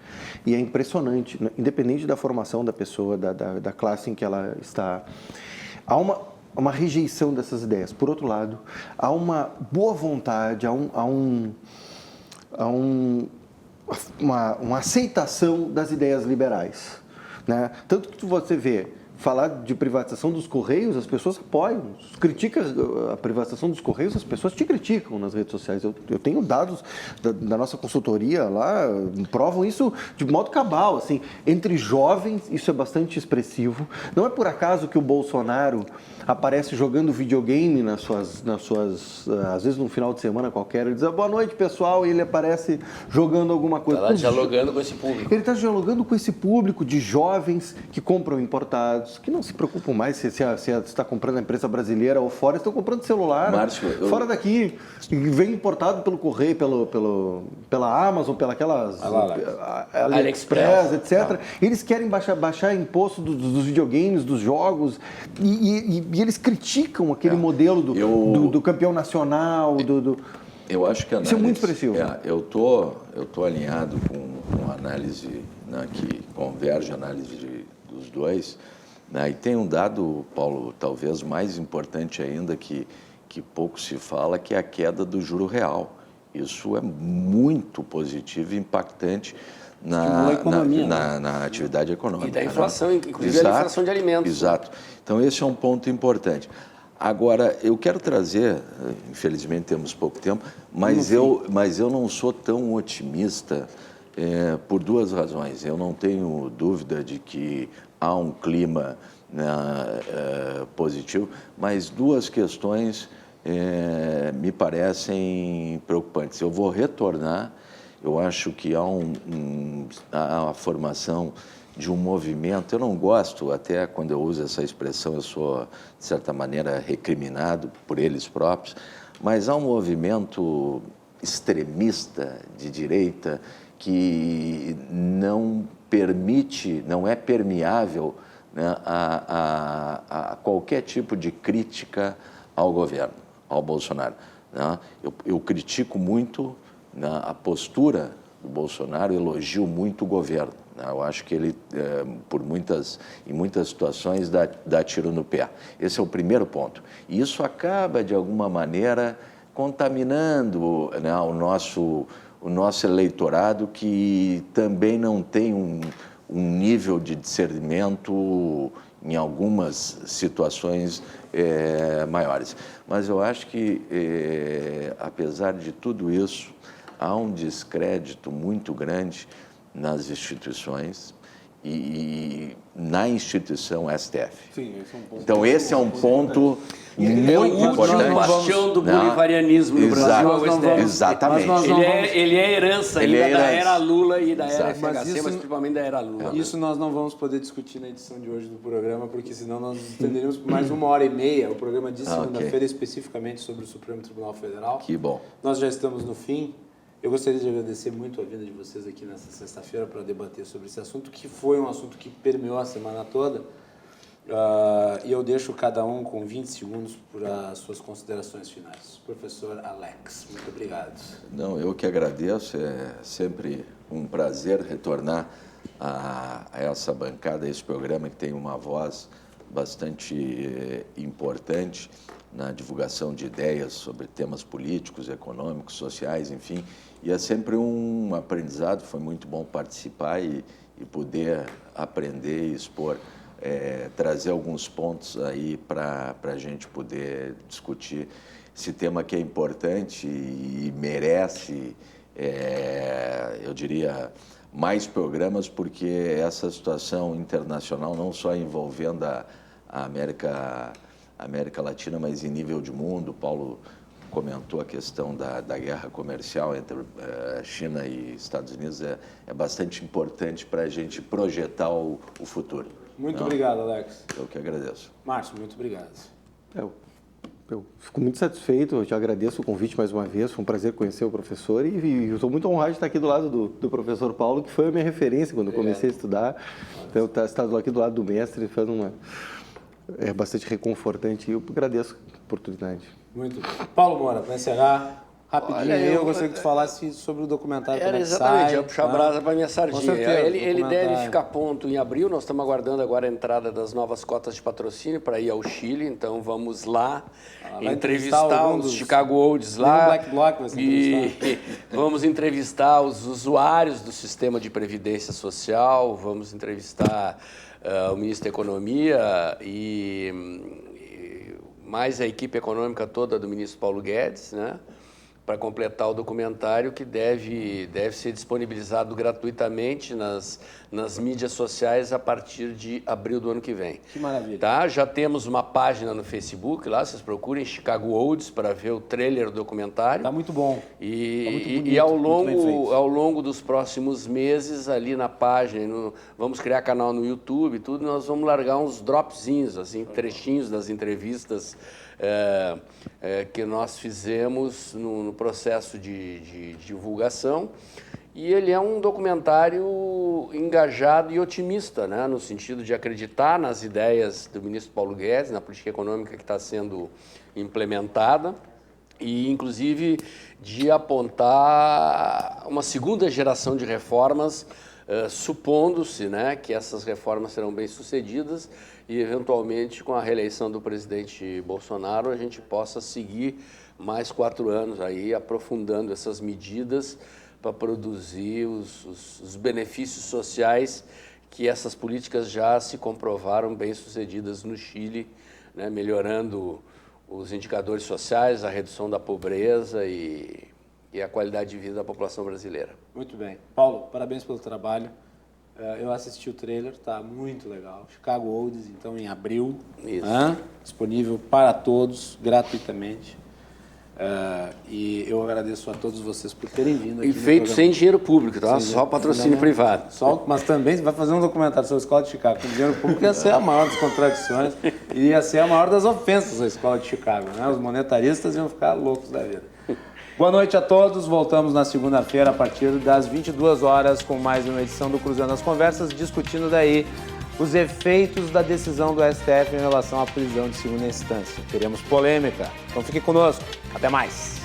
E é impressionante, independente da formação da pessoa, da classe em que ela está, há uma rejeição dessas ideias. Por outro lado, há uma boa vontade, uma aceitação das ideias liberais, né? Tanto que você vê falar de privatização dos Correios, as pessoas apoiam. Critica a privatização dos Correios, as pessoas te criticam nas redes sociais. Eu tenho dados da nossa consultoria lá, provam isso de modo cabal. Assim, entre jovens, isso é bastante expressivo. Não é por acaso que o Bolsonaro aparece jogando videogame nas suas às vezes num final de semana qualquer, ele diz boa noite, pessoal, e ele aparece jogando alguma coisa. Está lá dialogando com esse público. Ele está dialogando com esse público de jovens que compram importados, que não se preocupam mais se está comprando a empresa brasileira ou fora, estão comprando celular fora daqui, vem importado pelo correio, pela Amazon, pelas AliExpress, etc. Eles querem baixar imposto dos videogames, dos jogos, e eles criticam aquele modelo do campeão nacional, Eu acho que isso é muito expressivo. Eu tô alinhado com a análise, né, que converge a análise dos dois, né, e tem um dado, Paulo, talvez mais importante ainda, que pouco se fala, que é a queda do juro real. Isso é muito positivo e impactante na atividade econômica. E da inflação, inclusive a inflação de alimentos. Exato. Então, esse é um ponto importante. Agora, eu quero trazer, infelizmente temos pouco tempo, mas eu não sou tão otimista por duas razões. Eu não tenho dúvida de que há um clima positivo, mas duas questões me parecem preocupantes. Eu vou retornar, eu acho que há a formação de um movimento, eu não gosto, até quando eu uso essa expressão, eu sou, de certa maneira, recriminado por eles próprios, mas há um movimento extremista de direita que não permite, não é permeável, né, a qualquer tipo de crítica ao governo, ao Bolsonaro. Né? Eu critico muito, né, a postura do Bolsonaro, elogio muito o governo. Eu acho que ele, em muitas situações, dá tiro no pé. Esse é o primeiro ponto. E isso acaba, de alguma maneira, contaminando, né, o nosso eleitorado, que também não tem um nível de discernimento, em algumas situações maiores. Mas eu acho que, apesar de tudo isso, há um descrédito muito grande nas instituições e na instituição STF. Sim, esse é um ponto. Então, esse é um ponto muito importante. É o bastião do bolivarianismo no Brasil. Exatamente. Ele é herança ainda da era Lula e da era FHC, mas principalmente da era Lula. Isso nós não vamos poder discutir na edição de hoje do programa, porque senão nós estenderíamos por mais 1h30. O programa de segunda-feira, especificamente sobre o Supremo Tribunal Federal. Que bom. Nós já estamos no fim. Eu gostaria de agradecer muito a vinda de vocês aqui nessa sexta-feira para debater sobre esse assunto, que foi um assunto que permeou a semana toda. E eu deixo cada um com 20 segundos para as suas considerações finais. Professor Alex, muito obrigado. Não, eu que agradeço. É sempre um prazer retornar a essa bancada, a esse programa que tem uma voz bastante importante na divulgação de ideias sobre temas políticos, econômicos, sociais, enfim. E é sempre um aprendizado, foi muito bom participar e poder aprender e expor, trazer alguns pontos aí para a gente poder discutir esse tema que é importante e merece, eu diria, mais programas, porque essa situação internacional, não só envolvendo a América Latina, mas em nível de mundo, Paulo comentou a questão da guerra comercial entre China e Estados Unidos, é bastante importante para a gente projetar o futuro. Muito obrigado, Alex. Eu que agradeço. Márcio, muito obrigado. Eu fico muito satisfeito, eu te agradeço o convite mais uma vez, foi um prazer conhecer o professor e eu estou muito honrado de estar aqui do lado do professor Paulo, que foi a minha referência quando eu comecei a estudar. Então, estar aqui do lado do mestre é bastante reconfortante e eu agradeço a oportunidade. Muito bem. Paulo Moura, para encerrar, rapidinho, Olha, eu gostaria que tu falasse sobre o documentário. Era como é que exatamente, sai, eu puxar a brasa para minha sardinha. certeza, Ele deve ficar pronto em abril, nós estamos aguardando agora a entrada das novas cotas de patrocínio para ir ao Chile, então vamos lá entrevistar os Chicago Olds lá Black Bloc vai ser e vamos entrevistar os usuários do sistema de previdência social, vamos entrevistar o ministro da Economia e mais a equipe econômica toda do ministro Paulo Guedes, né? Para completar o documentário que deve ser disponibilizado gratuitamente nas mídias sociais a partir de abril do ano que vem. Que maravilha. Tá? Já temos uma página no Facebook, lá vocês procurem Chicago Olds para ver o trailer do documentário. Tá muito bom. E ao longo dos próximos meses, ali na página, vamos criar canal no YouTube e tudo, nós vamos largar uns dropzinhos, assim, trechinhos das entrevistas que nós fizemos no processo de divulgação. E ele é um documentário engajado e otimista, né? No sentido de acreditar nas ideias do ministro Paulo Guedes, na política econômica que está sendo implementada e, inclusive, de apontar uma segunda geração de reformas, supondo-se, né, que essas reformas serão bem-sucedidas e, eventualmente, com a reeleição do presidente Bolsonaro, a gente possa seguir mais 4 anos aí aprofundando essas medidas para produzir os benefícios sociais que essas políticas já se comprovaram bem-sucedidas no Chile, né, melhorando os indicadores sociais, a redução da pobreza e a qualidade de vida da população brasileira. Muito bem. Paulo, parabéns pelo trabalho. Eu assisti o trailer, tá muito legal. Chicago Olds, então, em abril. Isso. Disponível para todos, gratuitamente. E eu agradeço a todos vocês por terem vindo aqui. E feito sem dinheiro público, tá? Só patrocínio privado. Mas também você vai fazer um documentário sobre a Escola de Chicago com dinheiro público, ia ser a maior das contradições e ia ser a maior das ofensas à Escola de Chicago, né? Os monetaristas iam ficar loucos da vida. Boa noite a todos, voltamos na segunda-feira a partir das 22 horas com mais uma edição do Cruzando as Conversas, discutindo daí os efeitos da decisão do STF em relação à prisão de segunda instância. Teremos polêmica, então fique conosco. Até mais.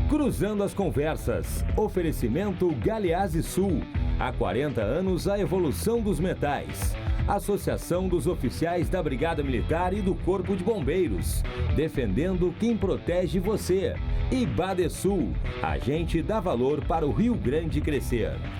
Cruzando as Conversas. Oferecimento Galeazzi Sul. Há 40 anos a evolução dos metais. Associação dos Oficiais da Brigada Militar e do Corpo de Bombeiros. Defendendo quem protege você. E Badesul. A gente dá valor para o Rio Grande crescer.